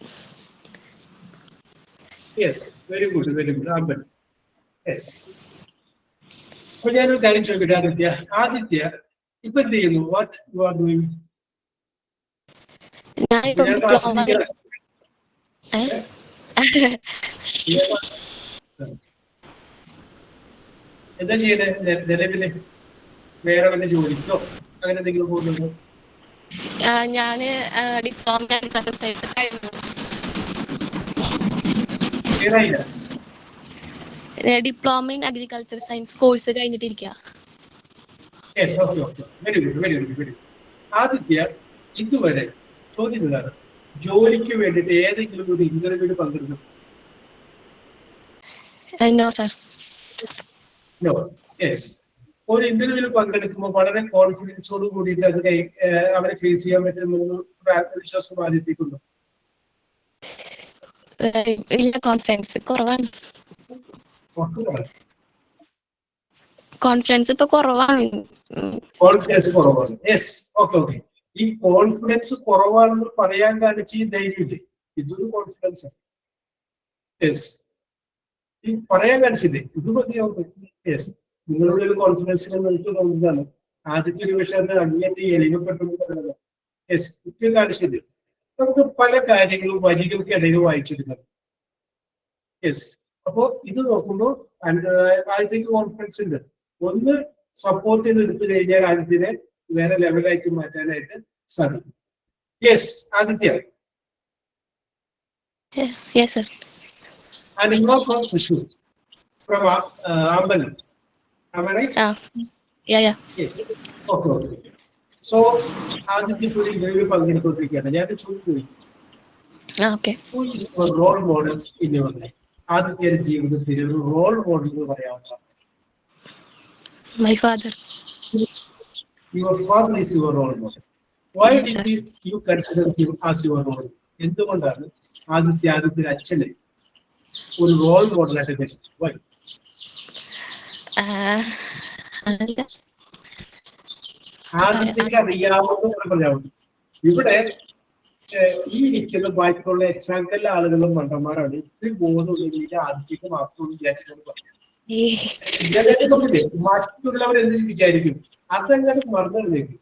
Yes, very good, very good. Ambali. Yes. അപ്പൊ ഞാനൊരു കാര്യം ചോദിക്കട്ടെ ആദിത്യ. ആദിത്യ ഇപ്പൊ എന്ത് ചെയ്യുന്നു? What you are doing? എന്താ ചെയ്യണേ നിലവില്? വേറെ വല്ല ജോലിക്കോ അങ്ങനെ എന്തെങ്കിലും പോകുന്നുണ്ടോ? ഞാന് diploma in agriculture science course കഴിഞ്ഞിട്ടിരിക്കുക. Very good, very good, very good. Aditya ഇതുവരെ ചോദ്യം ഇതാണ്, ജോലിക്ക് വേണ്ടിയിട്ട് ഏതെങ്കിലും ഒരു ഇന്റർവ്യൂവിൽ പങ്കെടുക്കും? No sir. നോ. യെസ്. ഒരു ഇന്റർവ്യൂവിൽ പങ്കെടുക്കുമ്പോൾ വളരെ കോൺഫിഡൻസോട് കൂടിയിട്ട് അത് അവരെ ഫേസ് ചെയ്യാൻ പറ്റുമെന്ന് ആത്മവിശ്വാസം ആദ്യത്തേക്കുണ്ടോ? കോൺഫിഡൻസ് കുറവാണ്. കോൺഫിഡൻസ് ഇപ്പൊ കുറവാണ്. കോൺഫിഡൻസ് കുറവാണ്. യെസ്. Okay okay. ഈ കോൺഫിഡൻസ് കുറവാണെന്ന് പറയാൻ കാണിച്ച് ഈ ധൈര്യമില്ലേ? ഇതൊരു കോൺഫിഡൻസ് ആണ്. യെസ്. ഈ പറയാൻ കാണിച്ചില്ലേ ഇത് മതിയാവും. യെസ്, നിങ്ങളുടെ ഒരു കോൺഫിഡൻസിൽ നിങ്ങൾക്ക് തോന്നുന്നതാണ്. ആദ്യത്തെ ഒരു പക്ഷേ അത് അങ്ങേറ്റ് എളിമപ്പെട്ടു പറയുന്നത്. യെസ്, ഇത് കാണിച്ചില്ലേ. നമുക്ക് പല കാര്യങ്ങളും വരികൾക്കിടയിൽ വായിച്ചെടുക്കണം. യെസ്, അപ്പോ ഇത് നോക്കുമ്പോൾ ആദ്യത്തേക്ക് കോൺഫിഡൻസ് ഉണ്ട്. ഒന്ന് സപ്പോർട്ട് ചെയ്ത് എടുത്തു കഴിഞ്ഞാൽ ആദ്യത്തിനെ വേറെ ലെവലാക്കി മാറ്റാനായിട്ട് സാധിക്കും. Yes, Aditya. Yes, sir. And you are from Thrissur, from Ambalam. Am I right? Yeah. Yes. Okay, okay. So, ആദ്യത്തെ ഒരു ഇന്റർവ്യൂ പങ്കെടുത്തുകൊണ്ടിരിക്കുകയാണ്. ഞാൻ ചോദിച്ചു, Okay. who is your role model in your life? ആദ്യത്തെ ജീവിതത്തിൽ ഒരു റോൾ മോഡൽ എന്ന് പറയാവുന്ന? My father. Your father is your role model. Why did you consider him as your role model? എന്തുകൊണ്ടാണ് ആദ്യത്തെ അച്ഛനെ ഒരു റോൾ മോഡലായിട്ട് ധരിച്ചത്? Why? ആദ്യത്തേക്ക് അറിയാവുന്ന പറയാവും. ഇവിടെ ഈ ഇരിക്കുന്ന ബാക്കിയുള്ള എക്സാമ്പിളിലെ ആളുകളും മണ്ടന്മാരാണ്. ഇത്രയും ബോധമുണ്ടെങ്കിൽ ആദ്യത്തേക്ക് മാത്രം വിചാരിച്ചത് പറയാം. മറ്റുള്ളവർ എന്ത് വിചാരിക്കും? അതങ്ങനെ മറന്നിരുന്നേക്കും,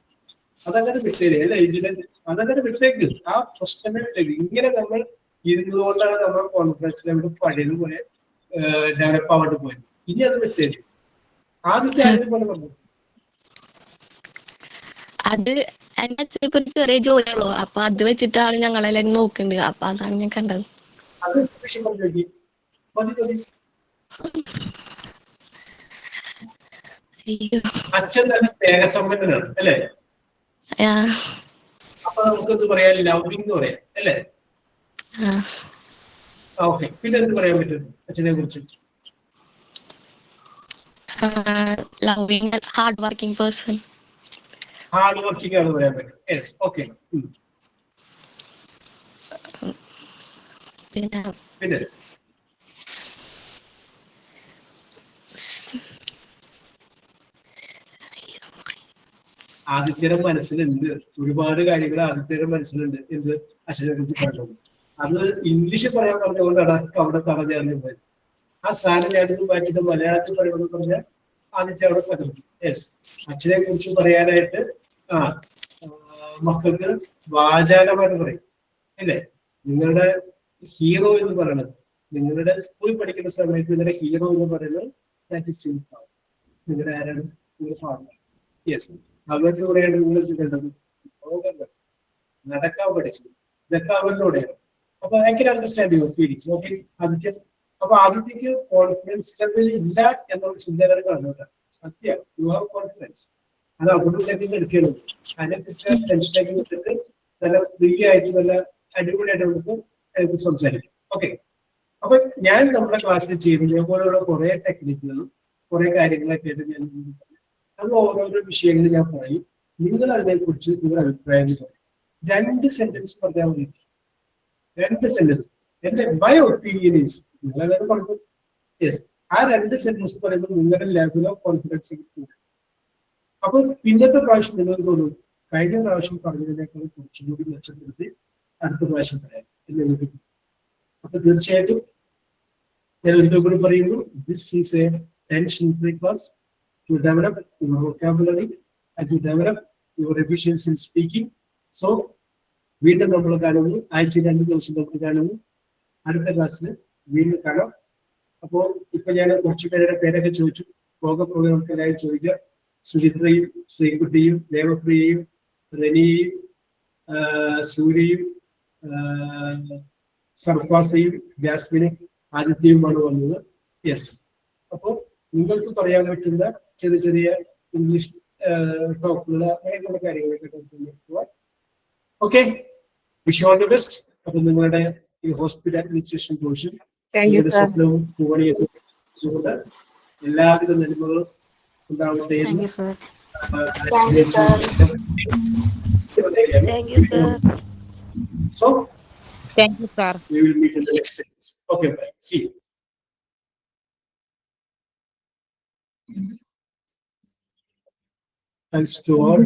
അതങ്ങനെ വിട്ടേര്. അല്ല ഇതിന് അതങ്ങനെ വിട്ടേക്ക്, ആ പ്രശ്നമേ വിട്ടേക്ക്. ഇങ്ങനെ നമ്മൾ ഇരുന്നതുകൊണ്ടാണ് നമ്മൾ കോൺഫിഡൻസ് ലെവൽ പഴയതുപോലെ ഡെവലപ്പ് ആവാണ്ട് പോയത്. ഇനി അത് വിട്ടേര്. ആദ്യത്തെ ആദ്യം പോലെ പറഞ്ഞു. അത് എന്റെ അച്ഛനെ ഒരു ചെറിയ ജോലിയുള്ളൂ. അപ്പൊ അത് വെച്ചിട്ടാണ് ഞങ്ങളെല്ലാം നോക്കുന്നത്. അപ്പൊ അതാണ് ഞാൻ കണ്ടത്. അത് വിഷയം പറഞ്ഞു. മതി. അച്ഛൻ തന്നെ സ്നേഹസമ്പന്നനാണ് അല്ലേ? അപ്പൊ നമുക്കെന്ത് പറയാം? ലവിങ് എന്ന് പറയാം അല്ലേ? ഓക്കെ, പിന്നെ എന്ത് പറയാൻ പറ്റും അച്ഛനെ കുറിച്ച്? Loving and hard working person. Hard working ആണ് പറയാൻ പറ്റും. Yes, okay. പിന്നെ ആദിത്യയുടെ മനസ്സിലുണ്ട് ഒരുപാട് കാര്യങ്ങൾ. ആദിത്യയുടെ മനസ്സിലുണ്ട് എന്ത് അച്ഛനെ കുറിച്ച് പറഞ്ഞത്. അത് ഇംഗ്ലീഷിൽ പറയാൻ പറഞ്ഞുകൊണ്ടാണ് അവിടെ തടഞ്ഞാണ് പോയത്. ആ സ്ഥാനം ഞാനൊന്ന് മാറ്റിയിട്ട് മലയാളത്തിൽ പറയുമെന്ന് പറഞ്ഞാൽ ആദിത്യ അവിടെ പകർന്നു. യെസ്, അച്ഛനെ കുറിച്ച് പറയാനായിട്ട് മക്കൾക്ക് വാചാലമായിട്ട് പറയും അല്ലേ? നിങ്ങളുടെ ഹീറോ എന്ന് പറയുന്നത്, നിങ്ങളുടെ സ്കൂളിൽ പഠിക്കുന്ന സമയത്ത് നിങ്ങളുടെ ഹീറോ എന്ന് പറയുന്നത് നിങ്ങളുടെ ആരാണ്? നിങ്ങളുടെ ഫാദർ. യെസ്, അവരുടെ കൂടെയാണ് നിങ്ങൾ കണ്ടത്. നടക്കാൻ പഠിച്ചത് ഇതൊക്കെ അവരുടെ കൂടെയാണ്. അപ്പൊ I can understand your feelings. Okay Aditya. അപ്പൊ ആദിത്യക്ക് കോൺഫിഡൻസ് ലെവൽ ഇല്ല എന്നുള്ള ചിന്തകൾ കാണുന്നുണ്ട്. സത്യം, യു ഹാവ് കോൺഫിഡൻസ്. അത് അവിടേക്ക് എടുക്കണം. അതിനെക്കുറിച്ച് ടെൻഷനാക്കി വിട്ടിട്ട് നല്ല ഫ്രീ ആയിട്ട് നല്ല അടിപൊളിയായിട്ട് നമുക്ക് സംസാരിക്കാം. ഓക്കെ, അപ്പൊ ഞാൻ നമ്മുടെ ക്ലാസ്സിൽ ചെയ്യുന്നത് പോലുള്ള കുറെ ടെക്നിക്കുകളും കുറെ കാര്യങ്ങളൊക്കെ ആയിട്ട് ഞാൻ അത് ഓരോരോ വിഷയങ്ങൾ ഞാൻ പറയും. നിങ്ങൾ അതിനെക്കുറിച്ച് നിങ്ങളുടെ അഭിപ്രായം പറയും. 2 സെന്റൻസ് പറഞ്ഞാൽ മതി. 2 സെന്റൻസ്. എന്റെ മൈ ഒപ്പീനിയൻ ഈസ്, നിങ്ങളെല്ലാവരും പറഞ്ഞു. യെസ്, ആ 2 സെന്റൻസ് പറയുമ്പോൾ നിങ്ങളുടെ ലെവൽ ഓഫ് കോൺഫിഡൻസ് കിട്ടും. അപ്പൊ പിന്നത്തെ പ്രാവശ്യം നിങ്ങൾക്ക് തോന്നും കഴിഞ്ഞ പ്രാവശ്യം പറഞ്ഞതിനേക്കാൾ കുറച്ചും കൂടി മെച്ചപ്പെടുത്തി അടുത്ത പ്രാവശ്യം പറയാം എന്ന് നിങ്ങൾക്ക്. അപ്പൊ തീർച്ചയായിട്ടും ഞാൻ ഒരിക്കൽ കൂടി പറയുന്നു, this is a tension free class to develop your vocabulary and to develop your efficiency in speaking. So വീണ്ടും നമ്മൾ കാണുന്നു, ആഴ്ച 2 ദിവസം നമ്മൾ കാണുന്നു. അടുത്ത ക്ലാസ്സിൽ വീണ്ടും കാണാം. അപ്പോ ഇപ്പൊ ഞാൻ കുറച്ചു പേരുടെ പേരൊക്കെ ചോദിച്ചു. പോകെ നമുക്ക് എല്ലാവരും ചോദിക്കാം. സുചിത്രയും ശ്രീകുട്ടിയും ദേവപ്രിയയും റനിയയും സൂര്യയും സർഫാസയും ജാസ്മിനും ആദിത്യയുമാണ് വന്നത്. യെസ്, അപ്പോ നിങ്ങൾക്ക് പറയാൻ പറ്റുന്ന ചെറിയ ചെറിയ ഇംഗ്ലീഷ് ടോക്കുകൾ അങ്ങനെയുള്ള കാര്യങ്ങളൊക്കെ. Okay, wish all the best. അപ്പൊ നിങ്ങളുടെ ഈ ഹോസ്പിറ്റൽ അഡ്മിനിസ്ട്രേഷൻ കോഴ്സിൽ നിങ്ങളുടെ സ്വപ്നവും പൂവണിയെത്തുകൊണ്ട് എല്ലാവിധ നന്മകളും ഉണ്ടാവട്ടെ. Thank you, sir. So, Thank you, sir. we will meet in the next session. Okay, bye. See you. Thanks to all.